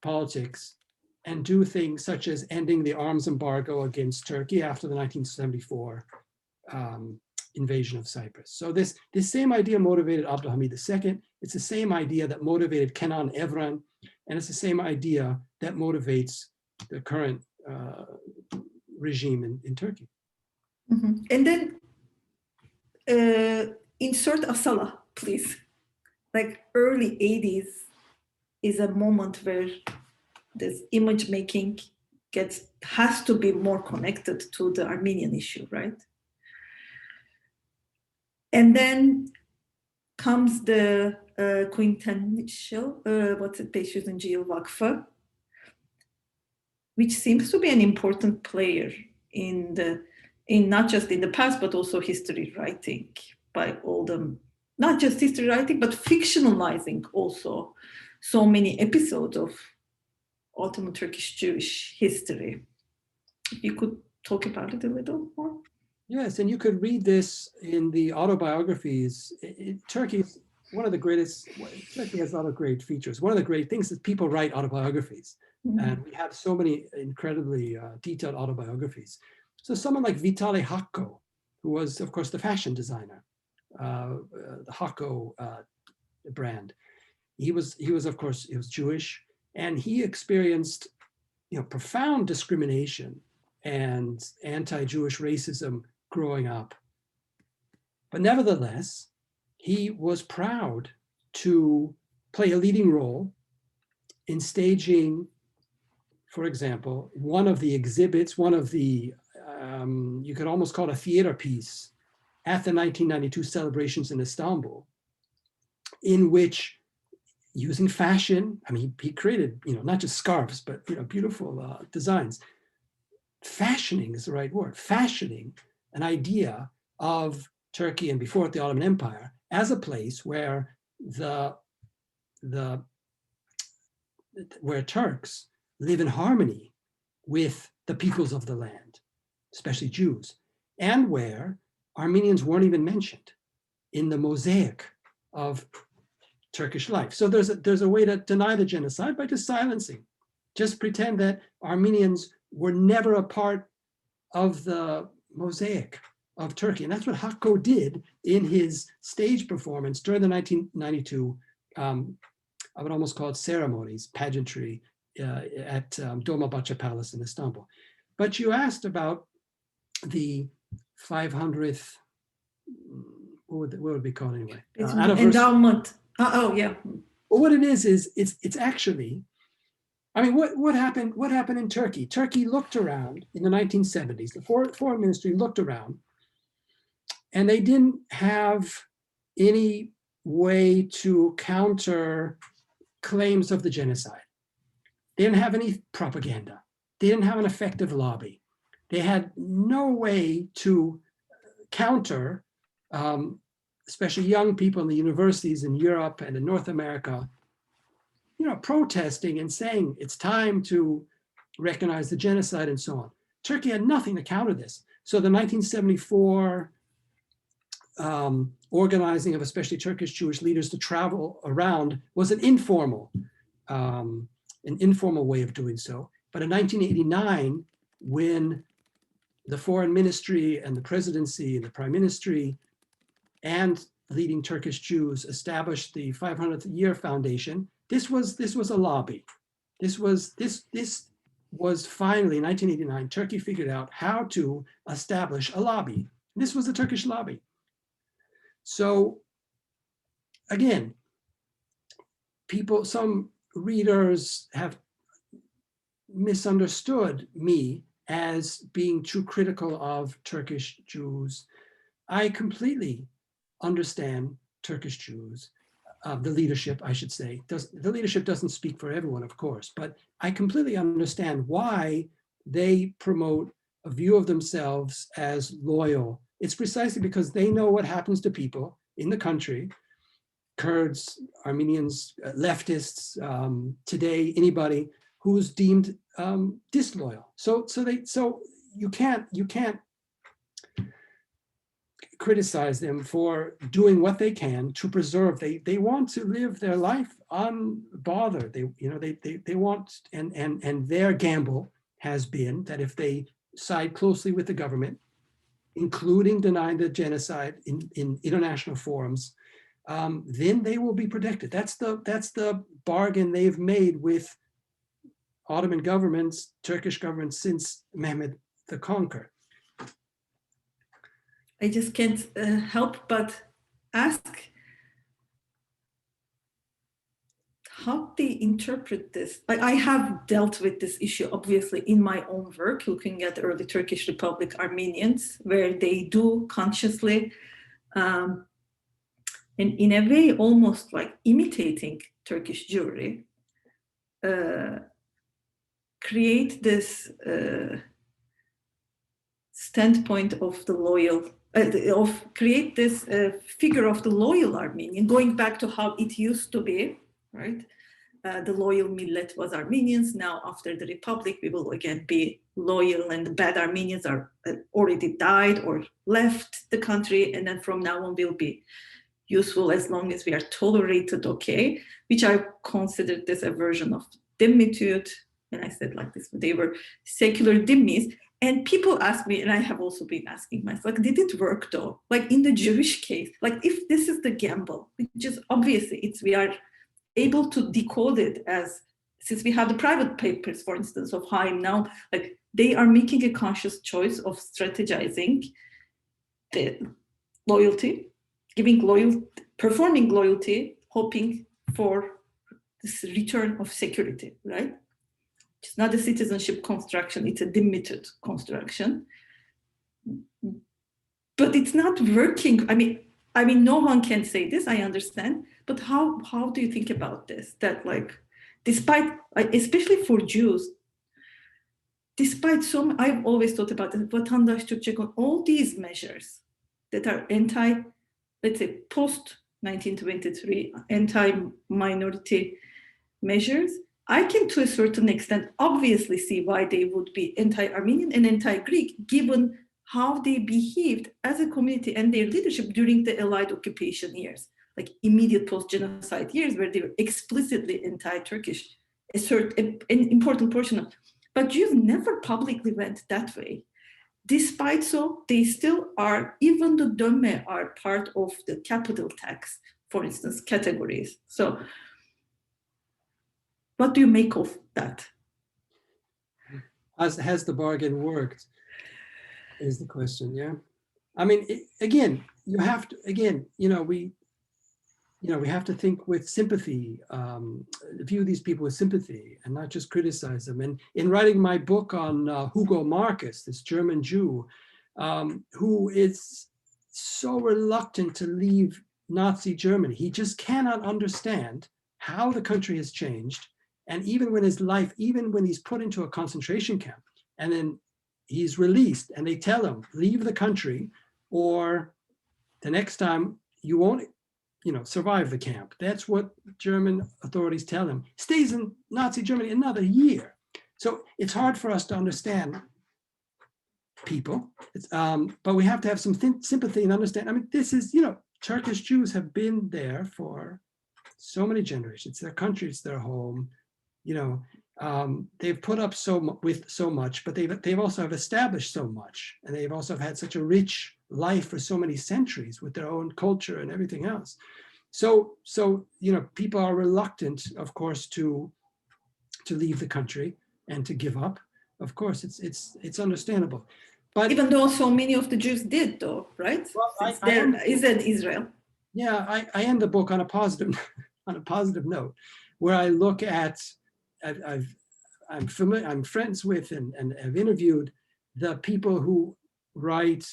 politics and do things such as ending the arms embargo against Turkey after the 1974 invasion of Cyprus. So this same idea motivated Abdulhamid II. It's the same idea that motivated Kenan Evren, and it's the same idea that motivates the current regime in Turkey. Mm-hmm. And then insert Asala, please. Like early 80s is a moment where this image making has to be more connected to the Armenian issue, right? And then comes the quintessential, what's it, 500. Yıl Vakfı, which seems to be an important player in not just in the past, but also history writing by all them, not just history writing, but fictionalizing also so many episodes of Ottoman Turkish Jewish history. You could talk about it a little more? Yes, and you could read this in the autobiographies. Turkey is one of the greatest, Turkey has a lot of great features. One of the great things is people write autobiographies. Mm-hmm. And we have so many incredibly detailed autobiographies. So someone like Vitaly Hakko, who was, of course, the fashion designer, the Hakko brand. He was, of course, he was Jewish, and he experienced, profound discrimination and anti-Jewish racism growing up. But nevertheless, he was proud to play a leading role in staging, for example, one of the exhibits, one of the, you could almost call it a theater piece at the 1992 celebrations in Istanbul, in which, using fashion, I mean, he created, not just scarves, but, beautiful designs. Fashioning is the right word, fashioning an idea of Turkey and before it the Ottoman Empire as a place where where Turks live in harmony with the peoples of the land, especially Jews, and where Armenians weren't even mentioned in the mosaic of Turkish life. So there's a way to deny the genocide by just silencing, just pretend that Armenians were never a part of the mosaic of Turkey. And that's what Hakko did in his stage performance during the 1992, I would almost call it ceremonies, pageantry at Dolmabahce Palace in Istanbul. But you asked about the 500th, what would it be called anyway? Endowment. Oh, yeah. Well, what it is it's actually, I mean, what happened in Turkey? Turkey looked around in the 1970s, the foreign ministry looked around, and they didn't have any way to counter claims of the genocide. They didn't have any propaganda. They didn't have an effective lobby. They had no way to counter, especially young people in the universities in Europe and in North America, protesting and saying it's time to recognize the genocide and so on. Turkey had nothing to counter this. So the 1974 organizing of especially Turkish Jewish leaders to travel around was an informal way of doing so. But in 1989, when the foreign ministry and the presidency and the prime ministry and leading Turkish Jews established the 500th Year Foundation, this was a lobby. This was finally in 1989, Turkey figured out how to establish a lobby. This was the Turkish lobby. So again, some readers have misunderstood me as being too critical of Turkish Jews. I completely understand Turkish Jews, the leadership, I should say. The leadership doesn't speak for everyone, of course, but I completely understand why they promote a view of themselves as loyal. It's precisely because they know what happens to people in the country, Kurds, Armenians, leftists, today, anybody who's deemed disloyal. So you can't criticize them for doing what they can to preserve. They want to live their life unbothered. They want, and their gamble has been that if they side closely with the government, including denying the genocide in international forums, then they will be protected. That's the bargain they've made with Ottoman governments, Turkish governments since Mehmed the Conqueror. I just can't help but ask how they interpret this. I have dealt with this issue, obviously, in my own work, looking at the early Turkish Republic Armenians, where they do consciously, and in a way, almost like imitating Turkish Jewry, create this standpoint of the loyal, create this figure of the loyal Armenian, going back to how it used to be, right? The loyal millet was Armenians. Now, after the Republic, we will again be loyal, and the bad Armenians are already died or left the country, and then from now on we'll be useful as long as we are tolerated, okay? Which I considered this a version of dhimmitude, and I said like this, they were secular dhimmis. And people ask me, and I have also been asking myself, like, did it work though? Like in the Jewish case, like if this is the gamble, which is obviously we are able to decode it as, since we have the private papers, for instance, of Haim now, like they are making a conscious choice of strategizing the loyalty, performing loyalty, hoping for this return of security, right? It's not a citizenship construction, it's a dhimmitude construction. But it's not working. I mean, no one can say this, I understand, but how do you think about this? That like, despite, especially for Jews, despite I've always thought about it, vatandaş Türkçe, all these measures that are let's say, post-1923, anti-minority measures, I can, to a certain extent, obviously see why they would be anti-Armenian and anti-Greek, given how they behaved as a community and their leadership during the Allied occupation years, like immediate post-genocide years, where they were explicitly anti-Turkish, an important portion of. But Jews never publicly went that way. Despite so, they still are, even the dömme are part of the capital tax, for instance, categories. So what do you make of that? Has the bargain worked? Is the question, yeah. I mean, again, you have to, we have to think with sympathy, view these people with sympathy and not just criticize them. And in writing my book on Hugo Marcus, this German Jew, who is so reluctant to leave Nazi Germany, he just cannot understand how the country has changed. And even when he's put into a concentration camp and then he's released and they tell him, leave the country or the next time you won't, survive the camp. That's what German authorities tell him. Stays in Nazi Germany another year. So it's hard for us to understand people, but we have to have some sympathy and understand. I mean, this is, Turkish Jews have been there for so many generations. It's their country, it's their home. They've put up with so much, but they've also have established so much, and they've also had such a rich life for so many centuries with their own culture and everything else. So people are reluctant, of course, to leave the country and to give up. Of course, it's understandable. But even though so many of the Jews did, though, right? Well, there is an Israel. Yeah, I end the book on a positive note, where I look at I'm friends with and have interviewed the people who write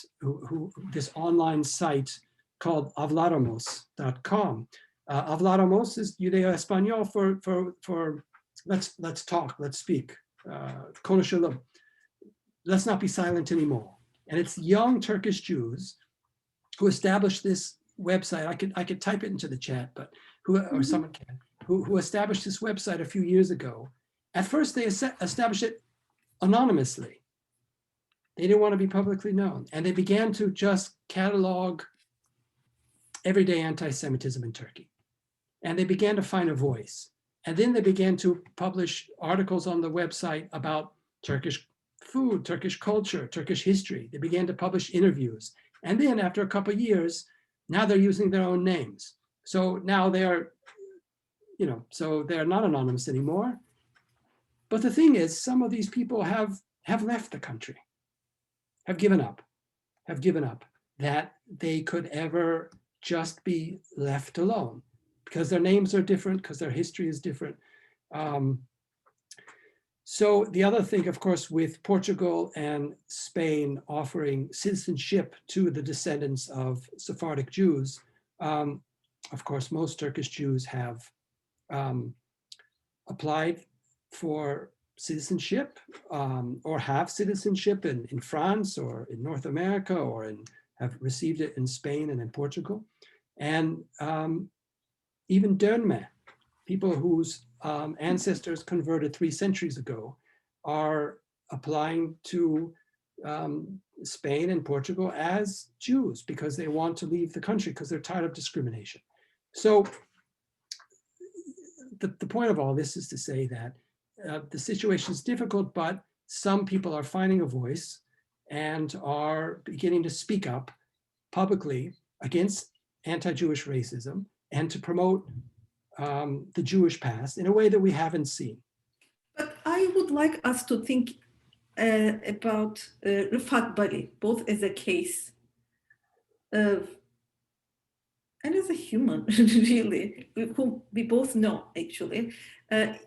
this online site called hablaramos.com. Hablaramos is Judeo-Espanol for let's talk, let's speak. Konuşalım. Let's not be silent anymore. And it's young Turkish Jews who established this website. I could type it into the chat, but or someone can, who established this website a few years ago. At first, they established it anonymously. They didn't want to be publicly known. And they began to just catalog everyday anti-Semitism in Turkey. And they began to find a voice. And then they began to publish articles on the website about Turkish food, Turkish culture, Turkish history. They began to publish interviews. And then after a couple of years, now they're using their own names. So now they're, so they're not anonymous anymore. But the thing is, some of these people have left the country, have given up that they could ever just be left alone because their names are different, because their history is different. So the other thing, of course, with Portugal and Spain offering citizenship to the descendants of Sephardic Jews, of course, most Turkish Jews have applied for citizenship or have citizenship in France or in North America or have received it in Spain and in Portugal. And even Dönme, people whose ancestors converted 3 centuries ago, are applying to Spain and Portugal as Jews because they want to leave the country because they're tired of discrimination. So the point of all this is to say that the situation is difficult, but some people are finding a voice and are beginning to speak up publicly against anti-Jewish racism and to promote the Jewish past in a way that we haven't seen. But I would like us to think about Rıfat Bali, both as a case of, and as a human, really, whom we both know, actually. But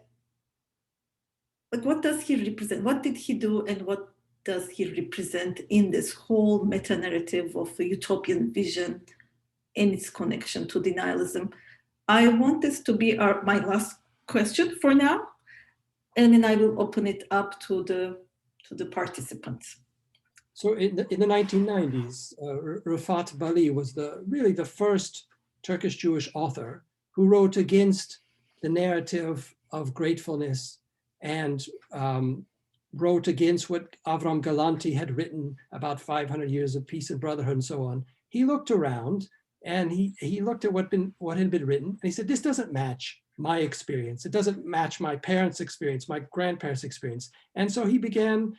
what does he represent? What did he do and what does he represent in this whole meta-narrative of the utopian vision and its connection to denialism? I want this to be my last question for now, and then I will open it up to the participants. So in the 1990s, Rıfat Bali was really the first Turkish Jewish author who wrote against the narrative of gratefulness and wrote against what Avram Galanti had written about 500 years of peace and brotherhood and so on. He looked around and he looked at what had been written and he said, this doesn't match my experience. It doesn't match my parents' experience, my grandparents' experience. And so he began,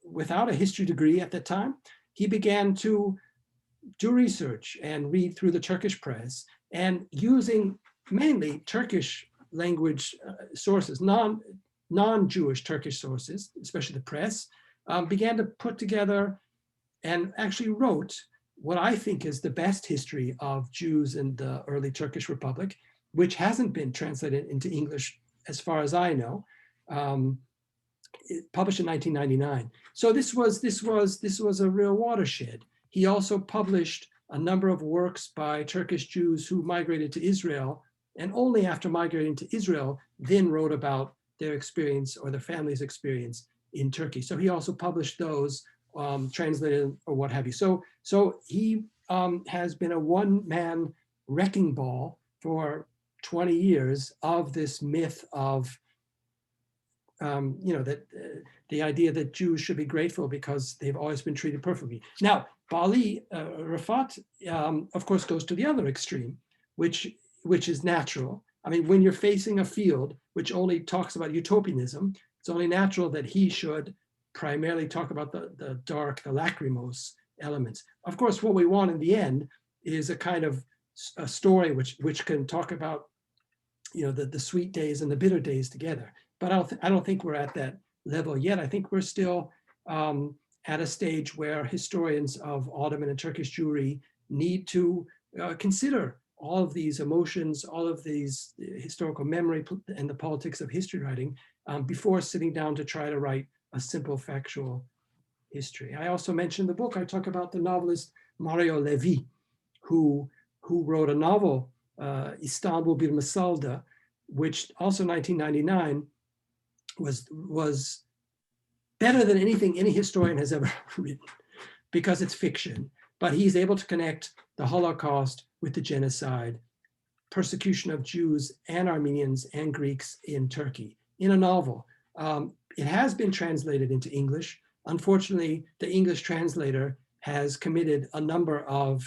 without a history degree at that time, he began to do research and read through the Turkish press and using mainly Turkish language sources, non-Jewish Turkish sources, especially the press, began to put together and actually wrote what I think is the best history of Jews in the early Turkish Republic, which hasn't been translated into English as far as I know, published in 1999. So this was a real watershed. He also published a number of works by Turkish Jews who migrated to Israel, and only after migrating to Israel, then wrote about their experience or their family's experience in Turkey. So he also published those, translated or what have you. So he has been a one-man wrecking ball for 20 years of this myth of, the idea that Jews should be grateful because they've always been treated perfectly. Now, Rıfat, of course, goes to the other extreme, which is natural. I mean, when you're facing a field which only talks about utopianism, it's only natural that he should primarily talk about the dark, the lachrymose elements. Of course, what we want in the end is a kind of a story which can talk about, the sweet days and the bitter days together. But I don't think we're at that level yet. I think we're still at a stage where historians of Ottoman and Turkish Jewry need to consider all of these emotions, all of these historical memory and the politics of history writing before sitting down to try to write a simple factual history. I also mentioned in the book, I talk about the novelist Mario Levi, who wrote a novel, Istanbul Bir Masalda, which also 1999 was better than anything any historian has ever written, because it's fiction, but he's able to connect the Holocaust with the genocide, persecution of Jews and Armenians and Greeks in Turkey in a novel. It has been translated into English. Unfortunately, the English translator has committed a number of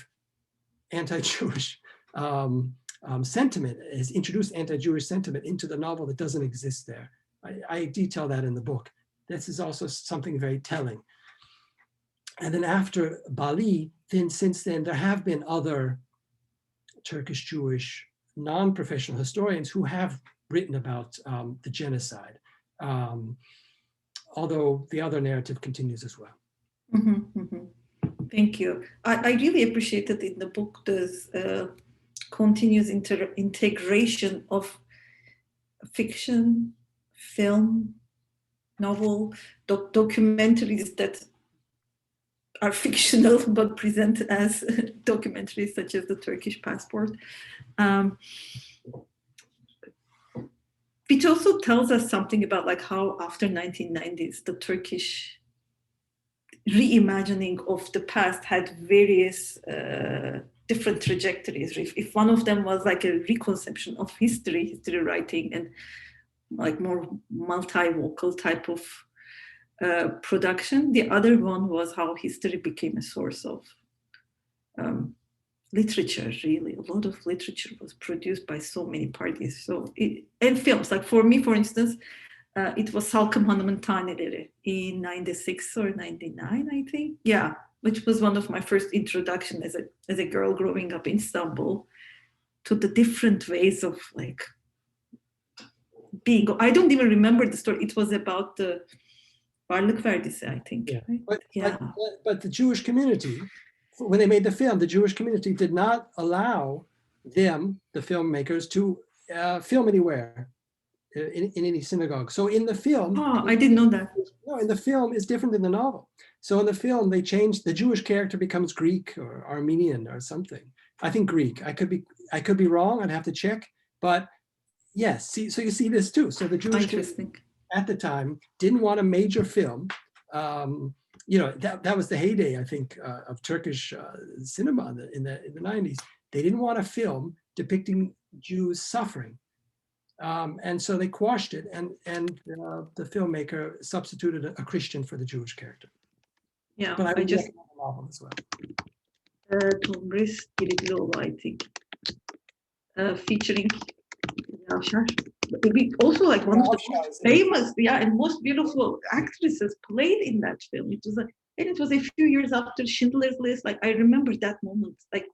anti-Jewish sentiment, has introduced anti-Jewish sentiment into the novel that doesn't exist there. I detail that in the book. This is also something very telling. And then after Bali, then since then, there have been other Turkish Jewish non-professional historians who have written about the genocide, although the other narrative continues as well. Mm-hmm, mm-hmm. Thank you. I really appreciated in the book this continuous integration of fiction, film, novel, documentaries that are fictional but present as documentaries, such as the Turkish Passport, which also tells us something about like how after 1990s the Turkish reimagining of the past had various different trajectories. If one of them was like a reconception of history writing, and like more multi-vocal type of production, the other one was how history became a source of literature. Really, a lot of literature was produced by so many parties. And films, like for me, for instance, it was Salkım Hanım'ın Taneleri in 96 or 99, I think. Yeah, which was one of my first introduction as a girl growing up in Istanbul to the different ways of like being. I don't even remember the story. It was about the Varlık Verdisi, I think. Yeah. Right? But the Jewish community, when they made the film, the Jewish community did not allow them, the filmmakers, to film anywhere in any synagogue. So in the film, I didn't know that. No, in the film is different than the novel. So in the film, they changed, the Jewish character becomes Greek or Armenian or something. I think Greek. I could be wrong. I'd have to check. But yes, so you see this too. So the Jewish community at the time didn't want a major film. That was the heyday, I think, of Turkish cinema in the 90s. They didn't want a film depicting Jews suffering. And so they quashed it, and the filmmaker substituted a Christian for the Jewish character. Yeah, but I just the novel as well. Tomris Kilitlioğlu, I think, featuring Yavşar. Also, like one of the most famous, and most beautiful actresses played in that film. It was a few years after Schindler's List. Like I remember that moment, like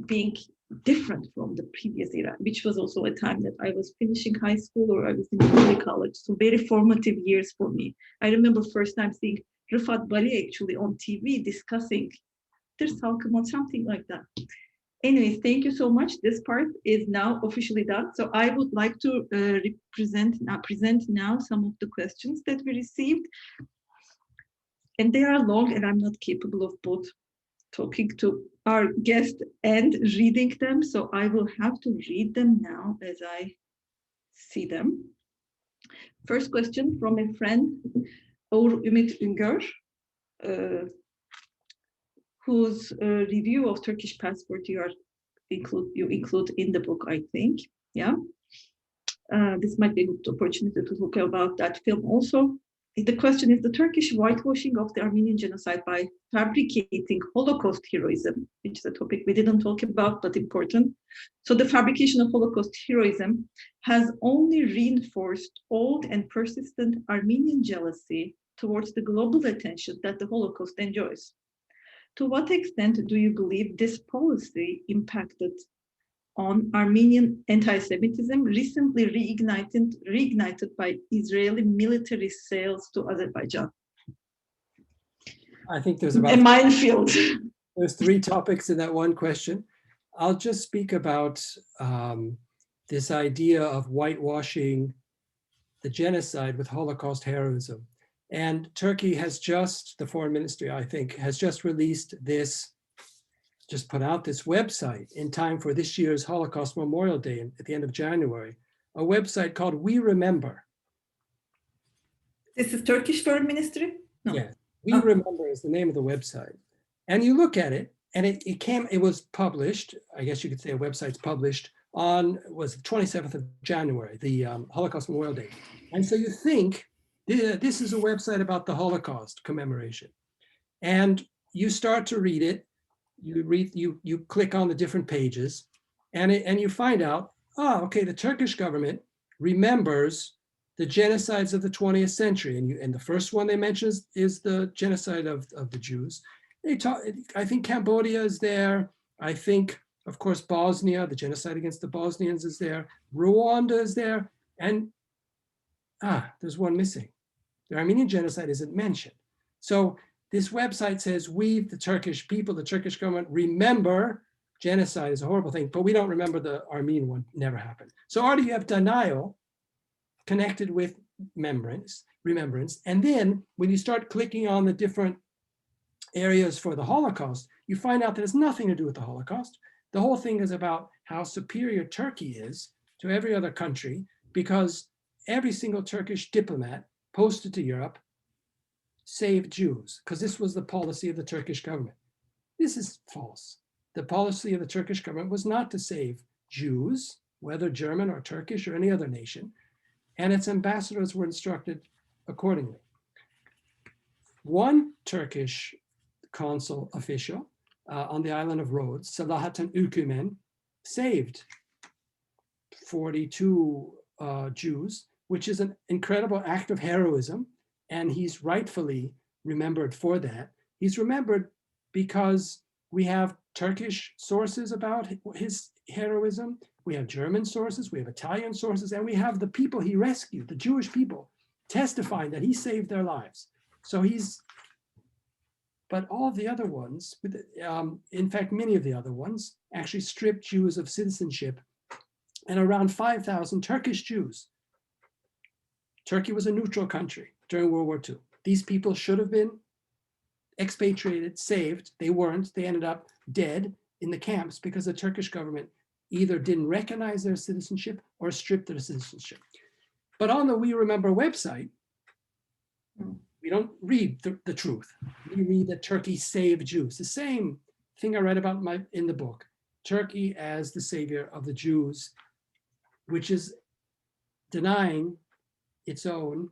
being different from the previous era, which was also a time that I was finishing high school or I was in early college. So very formative years for me. I remember first time seeing Rıfat Bari actually on TV discussing there's something like that. Anyways, thank you so much. This part is now officially done. So I would like to present now some of the questions that we received. And they are long and I'm not capable of both talking to our guest and reading them. So I will have to read them now as I see them. First question from a friend, Ümit Üngör, whose review of Turkish Passport you include in the book, I think. Yeah, this might be a good opportunity to talk about that film also. The question is the Turkish whitewashing of the Armenian genocide by fabricating Holocaust heroism, which is a topic we didn't talk about, but important. So the fabrication of Holocaust heroism has only reinforced old and persistent Armenian jealousy towards the global attention that the Holocaust enjoys. To what extent do you believe this policy impacted on Armenian anti-Semitism, recently reignited by Israeli military sales to Azerbaijan? I think there's about a minefield. There's 3 topics in that one question. I'll just speak about this idea of whitewashing the genocide with Holocaust heroism. And Turkey has just, the foreign ministry, I think, has just released this, just put out this website in time for this year's Holocaust Memorial Day at the end of January, a website called We Remember. This is Turkish Foreign Ministry? No. Yeah, We Remember is the name of the website. And you look at it, and it was published, I guess you could say a website's published on, was the 27th of January, the Holocaust Memorial Day. And so you think, this is a website about the Holocaust commemoration. And you start to read it, you click on the different pages, and you find out, oh, okay, the Turkish government remembers the genocides of the 20th century. And the first one they mention is the genocide of the Jews. I think Cambodia is there. I think, of course, Bosnia, the genocide against the Bosnians is there. Rwanda is there. And there's one missing. The Armenian genocide isn't mentioned. So this website says, we, the Turkish people, the Turkish government, remember genocide is a horrible thing, but we don't remember the Armenian one, never happened. So already you have denial connected with remembrance. And then when you start clicking on the different areas for the Holocaust, you find out that it's nothing to do with the Holocaust. The whole thing is about how superior Turkey is to every other country, because every single Turkish diplomat posted to Europe saved Jews, because this was the policy of the Turkish government. This is false. The policy of the Turkish government was not to save Jews, whether German or Turkish or any other nation, and its ambassadors were instructed accordingly. One Turkish consul official on the island of Rhodes, Selahattin Ülkümen, saved 42 Jews, which is an incredible act of heroism, and he's rightfully remembered for that. He's remembered because we have Turkish sources about his heroism, we have German sources, we have Italian sources, and we have the people he rescued, the Jewish people, testifying that he saved their lives. So but all of the other ones, in fact, many of the other ones, actually stripped Jews of citizenship, and around 5,000 Turkish Jews. Turkey was a neutral country during World War II. These people should have been expatriated, saved. They weren't. They ended up dead in the camps because the Turkish government either didn't recognize their citizenship or stripped their citizenship. But on the We Remember website, we don't read the truth. We read that Turkey saved Jews. The same thing I read about in the book. Turkey as the savior of the Jews, which is denying its own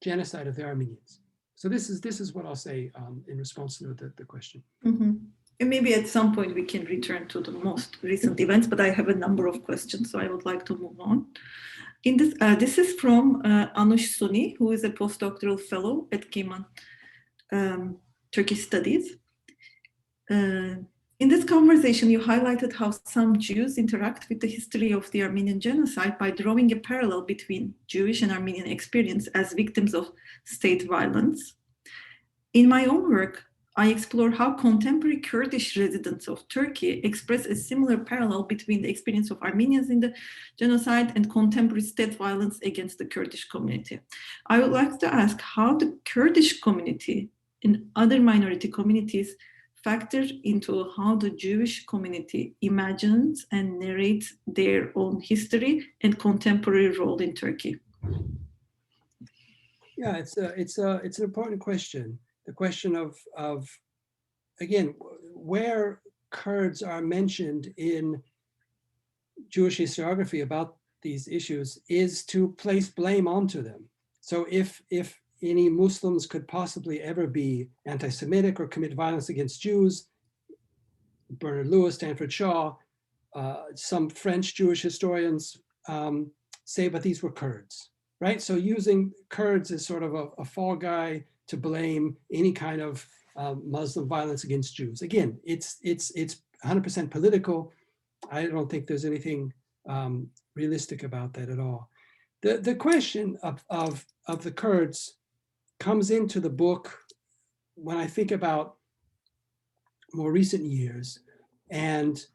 genocide of the Armenians. So this is what I'll say in response to the question. Mm-hmm. And maybe at some point we can return to the most recent events, but I have a number of questions, so I would like to move on. This is from Anush Suni, who is a postdoctoral fellow at McMillan Turkish Studies. In this conversation, you highlighted how some Jews interact with the history of the Armenian genocide by drawing a parallel between Jewish and Armenian experience as victims of state violence. In my own work, I explore how contemporary Kurdish residents of Turkey express a similar parallel between the experience of Armenians in the genocide and contemporary state violence against the Kurdish community. I would like to ask how the Kurdish community and other minority communities factor into how the Jewish community imagines and narrates their own history and contemporary role in Turkey. Yeah, it's an important question. The question of again, where Kurds are mentioned in Jewish historiography about these issues is to place blame onto them. So if any Muslims could possibly ever be anti-Semitic or commit violence against Jews, Bernard Lewis, Stanford Shaw, some French Jewish historians say, but these were Kurds, right? So using Kurds as sort of a fall guy to blame any kind of Muslim violence against Jews. Again, it's 100% political. I don't think there's anything realistic about that at all. The question of the Kurds comes into the book when I think about more recent years and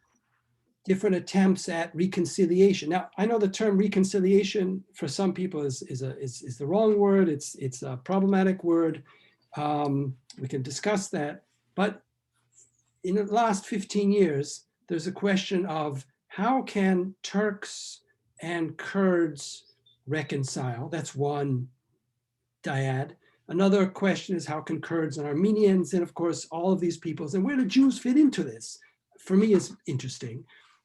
different attempts at reconciliation. Now, I know the term reconciliation for some people is the wrong word. It's a problematic word. We can discuss that. But in the last 15 years, there's a question of how can Turks and Kurds reconcile? That's one dyad. Another question is how can Kurds and Armenians, and of course, all of these peoples, and where do Jews fit into this? For me, is interesting,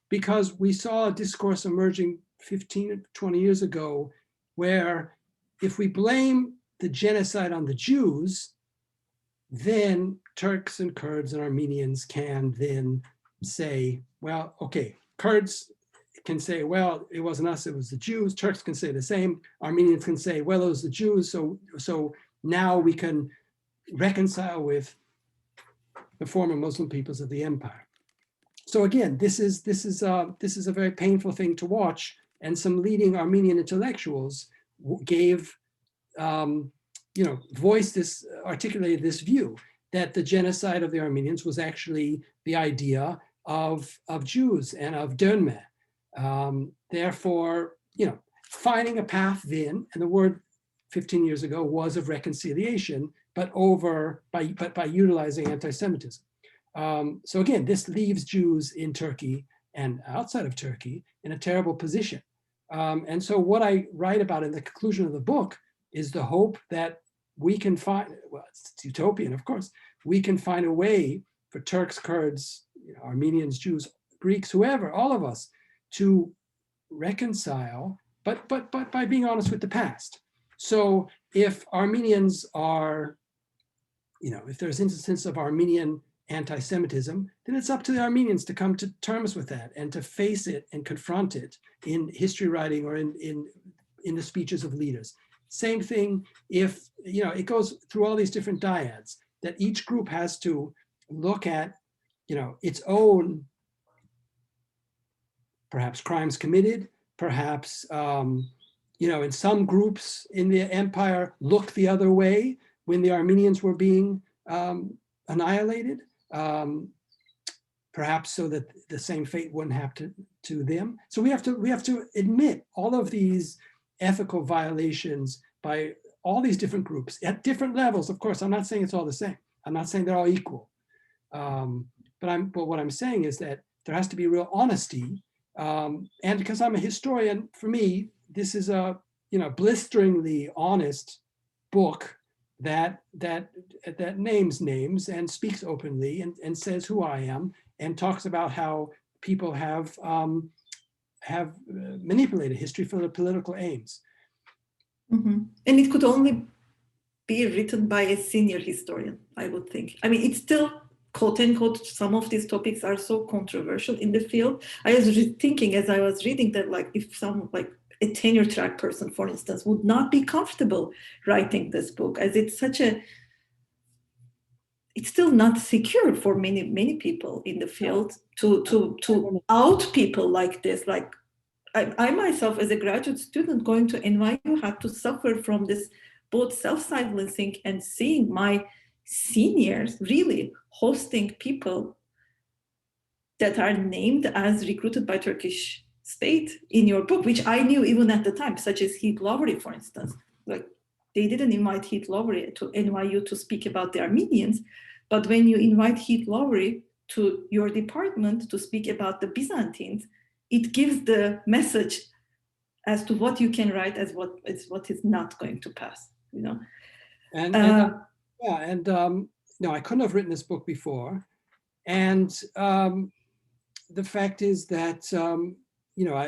because we saw a discourse emerging 15, 20 years ago, where if we blame the genocide on the Jews, then Turks and Kurds and Armenians can then say, well, okay, Kurds can say, well, it wasn't us, it was the Jews. Turks can say the same. Armenians can say, well, it was the Jews. So now we can reconcile with the former Muslim peoples of the empire. So again, this is a very painful thing to watch, and some leading Armenian intellectuals gave voiced this, articulated this view that the genocide of the Armenians was actually the idea of Jews and of dönme. Therefore, finding a path then, and the word 15 years ago was of reconciliation, but by utilizing anti-Semitism. So again, this leaves Jews in Turkey and outside of Turkey in a terrible position. And so what I write about in the conclusion of the book is the hope that we can find, well, it's utopian, of course, we can find a way for Turks, Kurds, Armenians, Jews, Greeks, whoever, all of us, to reconcile, but by being honest with the past. So if Armenians are, if there's instances of Armenian anti-Semitism, then it's up to the Armenians to come to terms with that and to face it and confront it in history writing or in the speeches of leaders. Same thing if, it goes through all these different dyads, that each group has to look at, its own, perhaps crimes committed, perhaps, in some groups in the empire look the other way when the Armenians were being annihilated, perhaps so that the same fate wouldn't happen to them. So we have to admit all of these ethical violations by all these different groups at different levels. Of course, I'm not saying it's all the same. I'm not saying they're all equal. But what I'm saying is that there has to be real honesty. And because I'm a historian, for me, this is a blisteringly honest book that names names and speaks openly and says who I am and talks about how people have manipulated history for their political aims. Mm-hmm. And it could only be written by a senior historian, I would think. I mean, it's still, quote unquote, some of these topics are so controversial in the field. I was thinking as I was reading that, like, if some, like a tenure track person, for instance, would not be comfortable writing this book, as it's still not secure for many people in the field to out people like this. Like I myself, as a graduate student going to NYU, had to suffer from this both self-silencing and seeing my seniors really hosting people that are named as recruited by Turkish state in your book, which I knew even at the time, such as Heath Lowery, for instance. Like, they didn't invite Heath Lowery to NYU to speak about the Armenians, but when you invite Heath Lowery to your department to speak about the Byzantines, it gives the message as to what you can write as what is not going to pass, I couldn't have written this book before. And the fact is that,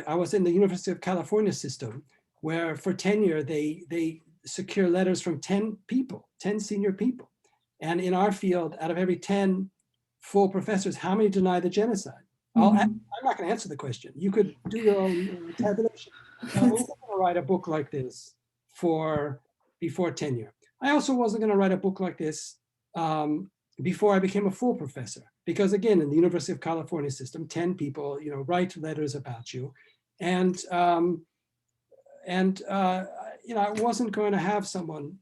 I was in the University of California system, where for tenure, they secure letters from 10 senior people. And in our field, out of every 10 full professors, how many deny the genocide? Mm-hmm. I'm not going to answer the question. You could do your own tabulation. I wasn't going to write a book like this before tenure. I also wasn't going to write a book like this before I became a full professor, because again, in the University of California system, 10 people, write letters about you, and I wasn't going to have someone.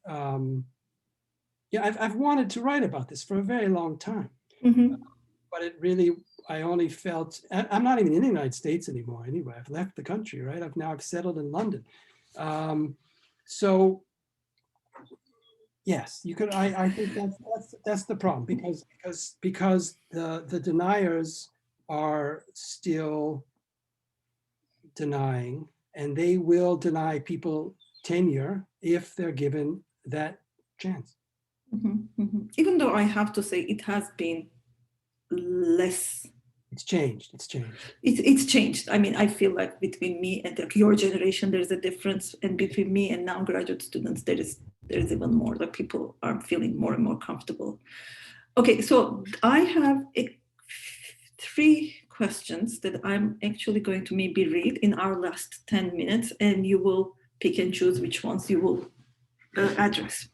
I've wanted to write about this for a very long time, mm-hmm. But it really, only felt, I'm not even in the United States anymore anyway. I've left the country, right? I've settled in London. So yes, you could, I think that's the problem, because the deniers are still denying, and they will deny people tenure if they're given that chance. Even though I have to say it has been less. It's changed. It's changed. I mean, I feel like between me and like your generation, there's a difference, and between me and now graduate students, there is even more. That people are feeling more and more comfortable. Okay, so I have 3 questions that I'm actually going to maybe read in our last 10 minutes, and you will pick and choose which ones you will address.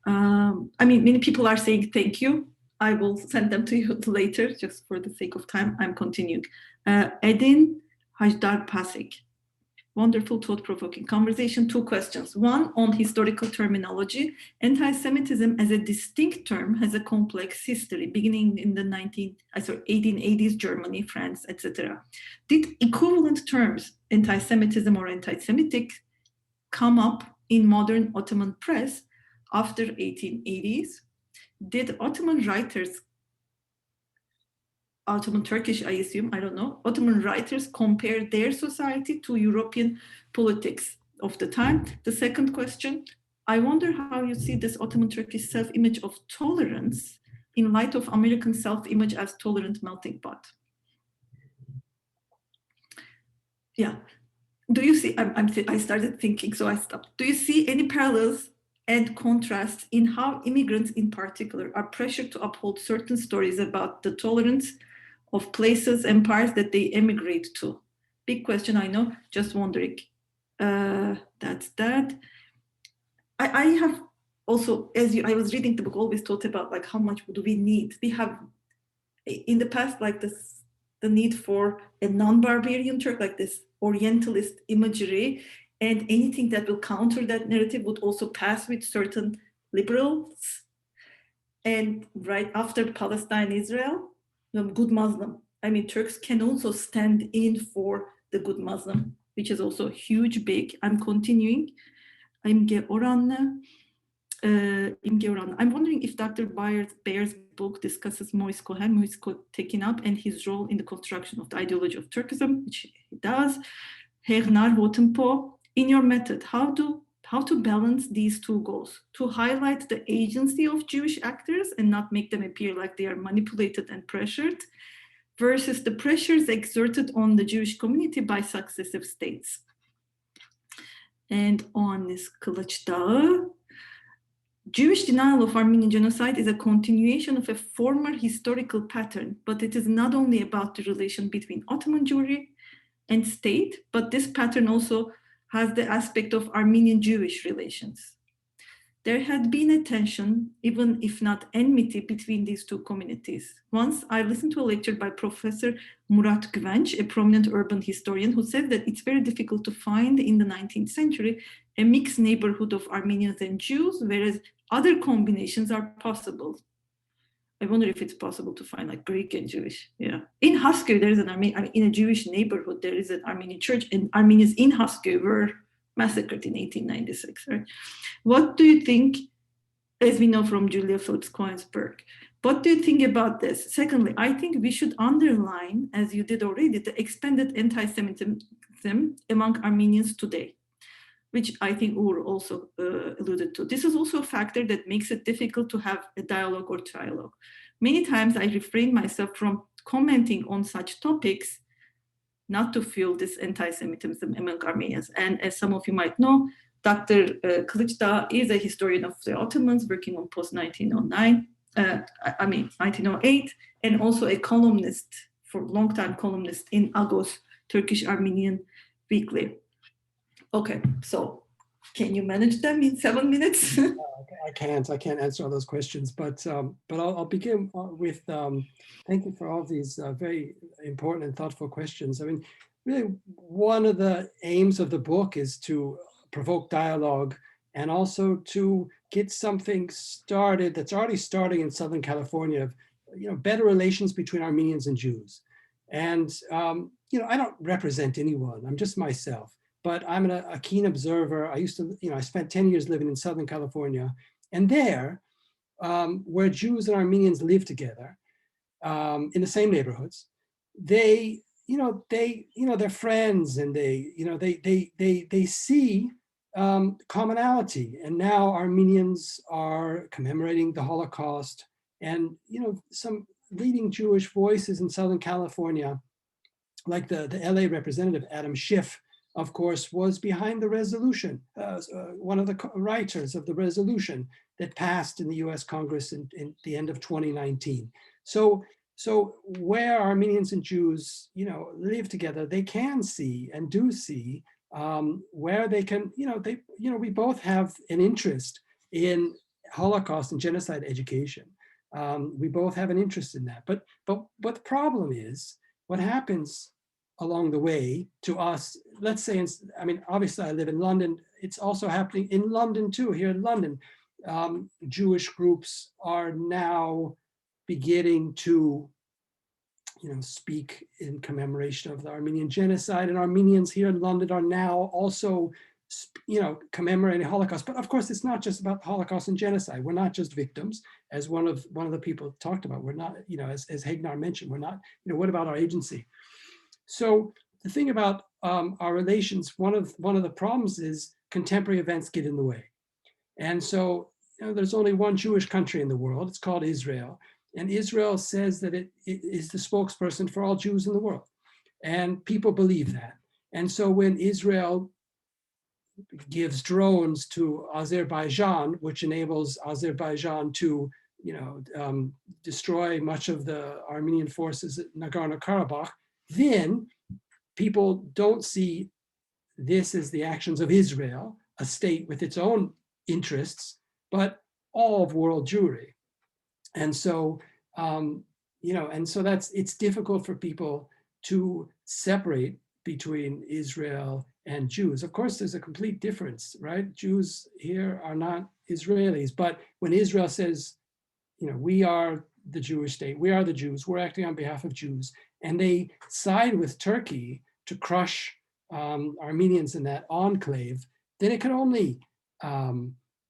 I mean, many people are saying thank you. I will send them to you later, just for the sake of time. I'm continuing. Edin Hajdar Pasik. Wonderful, thought-provoking conversation. 2 questions. 1 on historical terminology. Anti-Semitism as a distinct term has a complex history, beginning in the 1880s, Germany, France, etc. Did equivalent terms, anti-Semitism or anti-Semitic, come up in modern Ottoman press after 1880s? Did Ottoman Turkish, I assume, I don't know, Ottoman writers compare their society to European politics of the time? The second question, I wonder how you see this Ottoman Turkish self-image of tolerance in light of American self-image as tolerant melting pot. Yeah. Do you see, I started thinking, so I stopped. Do you see any parallels and contrasts in how immigrants in particular are pressured to uphold certain stories about the tolerance of places, empires that they emigrate to? Big question, I know, just wondering. That's that. I have also, I was reading the book, always thought about like how much do we need? We have in the past like this, the need for a non-barbarian Turk, like this Orientalist imagery, and anything that will counter that narrative would also pass with certain liberals. And right after Palestine, Israel, the good Muslim. I mean, Turks can also stand in for the good Muslim, which is also huge, big. I'm continuing. İmge Oranlı. I'm wondering if Dr. Baer's book discusses Moise Tekinap and his role in the construction of the ideology of Turkism, which he does. Hernar Wotempo, in your method, how to balance these 2 goals? To highlight the agency of Jewish actors and not make them appear like they are manipulated and pressured, versus the pressures exerted on the Jewish community by successive states. And on this Kılıçdağı, Jewish denial of Armenian genocide is a continuation of a former historical pattern, but it is not only about the relation between Ottoman Jewry and state, but this pattern also has the aspect of Armenian-Jewish relations. There had been a tension, even if not enmity, between these 2 communities. Once I listened to a lecture by Professor Murat Güvenç, a prominent urban historian, who said that it's very difficult to find in the 19th century a mixed neighborhood of Armenians and Jews, whereas other combinations are possible. I wonder if it's possible to find like Greek and Jewish. Yeah. In Haskö, there is in a Jewish neighborhood, there is an Armenian church, and Armenians in Haskö were massacred in 1896, right? What do you think, as we know from Julia Phillips-Coensberg, what do you think about this? Secondly, I think we should underline, as you did already, the expanded anti-Semitism among Armenians today, which I think Uğur also alluded to. This is also a factor that makes it difficult to have a dialogue or trialogue. Many times I refrain myself from commenting on such topics, not to fuel this anti-Semitism among Armenians. And as some of you might know, Dr. Kılıçdağı is a historian of the Ottomans working on post-1909, 1908, and also a columnist, for a long time columnist in Agos, Turkish Armenian Weekly. Okay, so can you manage them in 7 minutes? I can't answer all those questions, but I'll begin with thank you for all these very important and thoughtful questions. I mean, really, one of the aims of the book is to provoke dialogue and also to get something started that's already starting in Southern California better relations between Armenians and Jews. And, I don't represent anyone, I'm just myself, but I'm a keen observer. I spent 10 years living in Southern California, and there, where Jews and Armenians live together in the same neighborhoods, they're friends, and they see commonality. And now Armenians are commemorating the Holocaust, and some leading Jewish voices in Southern California, like the LA representative Adam Schiff, of course, was behind the resolution, one of the writers of the resolution that passed in the US Congress in the end of 2019. So where Armenians and Jews, live together, they can see and do see where they can, we both have an interest in Holocaust and genocide education. We both have an interest in that. But what the problem is, what happens along the way to us, let's say, obviously I live in London. It's also happening in London too, here in London. Jewish groups are now beginning to, speak in commemoration of the Armenian genocide, and Armenians here in London are now also, commemorating Holocaust. But of course, it's not just about the Holocaust and genocide. We're not just victims, as one of the people talked about. We're not, as Hagnar mentioned, we're not, what about our agency? So the thing about our relations, one of the problems is contemporary events get in the way. And so, there's only one Jewish country in the world. It's called Israel. And Israel says that it is the spokesperson for all Jews in the world. And people believe that. And so when Israel gives drones to Azerbaijan, which enables Azerbaijan to, destroy much of the Armenian forces at Nagorno-Karabakh, then people don't see this as the actions of Israel, a state with its own interests, but all of world Jewry. And so, it's difficult for people to separate between Israel and Jews. Of course, there's a complete difference, right? Jews here are not Israelis, but when Israel says, we are the Jewish state, we are the Jews, we're acting on behalf of Jews, and they side with Turkey to crush Armenians in that enclave, then it can only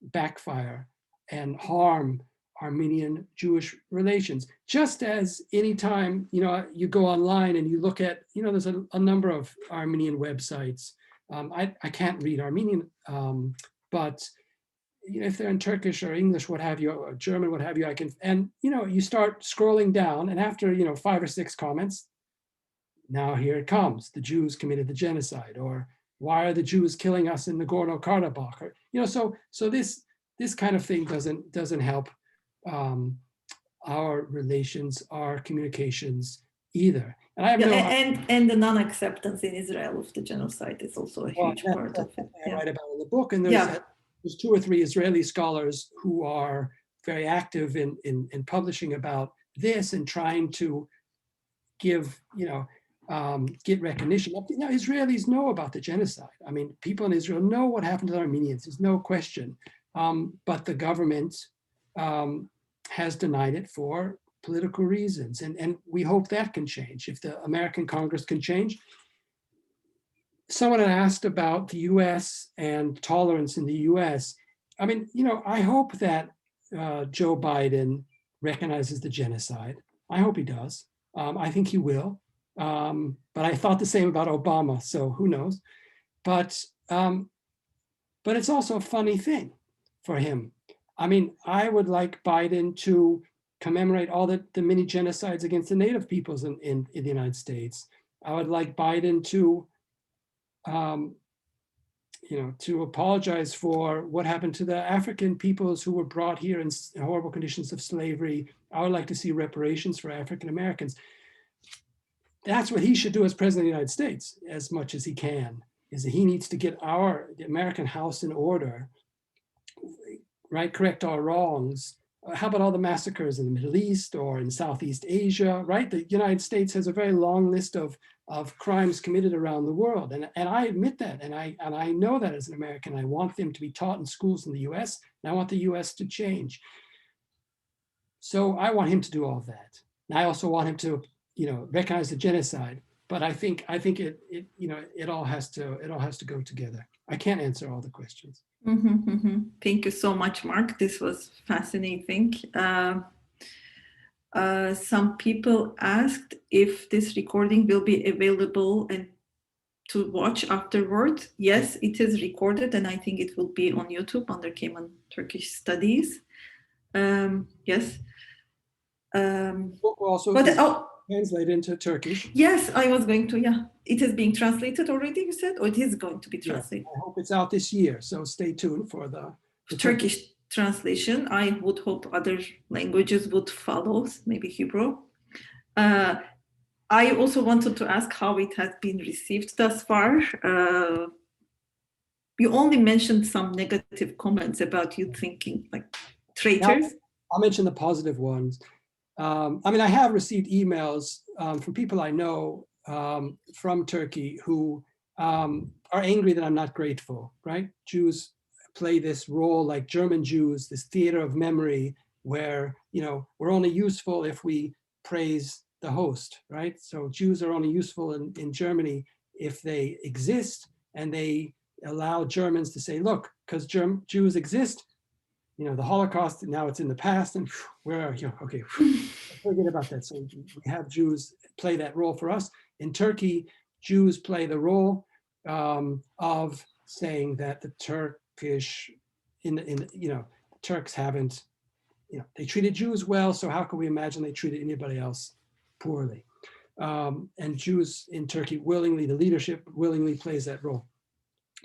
backfire and harm Armenian-Jewish relations. Just as anytime, you go online and you look at, there's a number of Armenian websites. I can't read Armenian, but if they're in Turkish or English, what have you, or German, what have you, I can, and you start scrolling down, and after 5 or 6 comments, now here it comes: the Jews committed the genocide, or why are the Jews killing us in Nagorno-Karabakh? Or, so this kind of thing doesn't help our relations, our communications either. And I have and the non-acceptance in Israel of the genocide is also a huge part of it. I write about in the book, and there's 2 or 3 Israeli scholars who are very active in publishing about this and trying to give, get recognition. Now, Israelis know about the genocide. I mean, people in Israel know what happened to the Armenians. There's no question. But the government has denied it for political reasons. And we hope that can change. If the American Congress can change. Someone had asked about the US and tolerance in the US. I mean, I hope that Joe Biden recognizes the genocide. I hope he does. I think he will. But I thought the same about Obama, so who knows? But it's also a funny thing for him. I mean, I would like Biden to commemorate all the many genocides against the native peoples in the United States. I would like Biden to, to apologize for what happened to the African peoples who were brought here in horrible conditions of slavery. I would like to see reparations for African Americans. That's what he should do as president of the United States, as much as he can, is that he needs to get the American house in order, right? Correct our wrongs. How about all the massacres in the Middle East or in Southeast Asia, right? The United States has a very long list of crimes committed around the world. And I admit that, and I know that as an American. I want them to be taught in schools in the US, and I want the US to change. So I want him to do all of that. And I also want him to, recognize the genocide. But I think it all has to go together. I can't answer all the questions. Thank you so much, Marc. This was fascinating. Some people asked if this recording will be available and to watch afterward. Yes, it is recorded, and I think it will be on YouTube under Cayman Turkish Studies. Yes. Book also translated into Turkish. Yes, I was going to. Yeah, it is being translated already. You said, or it is going to be translated. Yeah, I hope it's out this year. So stay tuned for the Turkish translation. I would hope other languages would follow, maybe Hebrew. I also wanted to ask how it has been received thus far. You only mentioned some negative comments about you thinking like traitors. Now, I'll mention the positive ones. I have received emails from people I know from Turkey who are angry that I'm not grateful, right? Jews play this role like German Jews, this theater of memory where, we're only useful if we praise the host, right? So Jews are only useful in Germany if they exist, and they allow Germans to say, look, because Jews exist, the Holocaust, now it's in the past, and where are you? Okay, forget about that. So we have Jews play that role for us. In Turkey, Jews play the role of saying that the Turkish, Turks haven't, they treated Jews well, so how can we imagine they treated anybody else poorly? And Jews in Turkey willingly, the leadership willingly plays that role.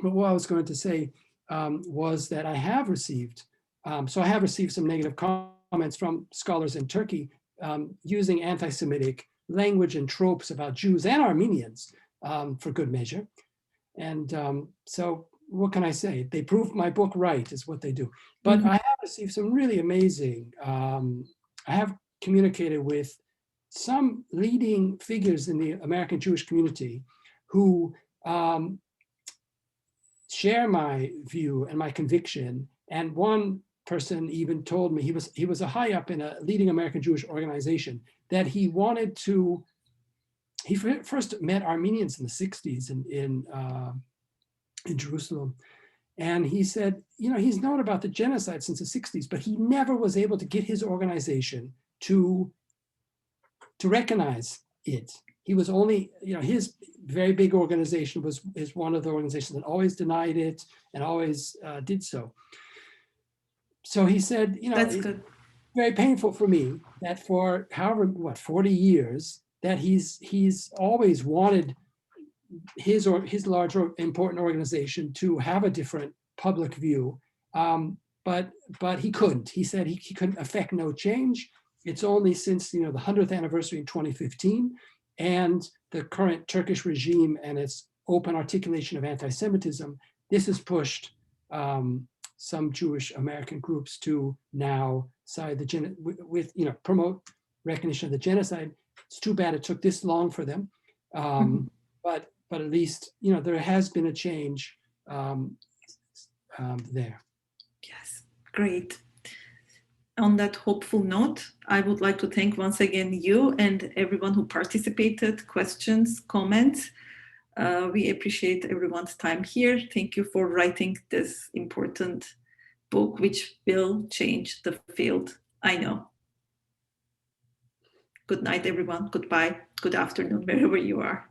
But what I was going to say was that I have received some negative comments from scholars in Turkey using anti-Semitic language and tropes about Jews and Armenians for good measure. And so what can I say? They prove my book right is what they do. But I have received some really amazing, I have communicated with some leading figures in the American Jewish community who share my view and my conviction. And one person even told me, he was a high up in a leading American Jewish organization, that he first met Armenians in the 60s in Jerusalem. And he said, he's known about the genocide since the 60s, but he never was able to get his organization to recognize it. He was only, his very big organization is one of the organizations that always denied it and always did so. So he said, That's good. Very painful for me that for 40 years, that he's always wanted his large important organization to have a different public view, but he couldn't. He said he couldn't affect no change. It's only since the 100th anniversary in 2015 and the current Turkish regime and its open articulation of anti-Semitism, this has pushed some Jewish American groups to now side with promote recognition of the genocide. It's too bad it took this long for them, but at least there has been a change there. Yes, great. On that hopeful note, I would like to thank once again you and everyone who participated, questions, comments. We appreciate everyone's time here. Thank you for writing this important book, which will change the field. I know. Good night, everyone. Goodbye. Good afternoon, wherever you are.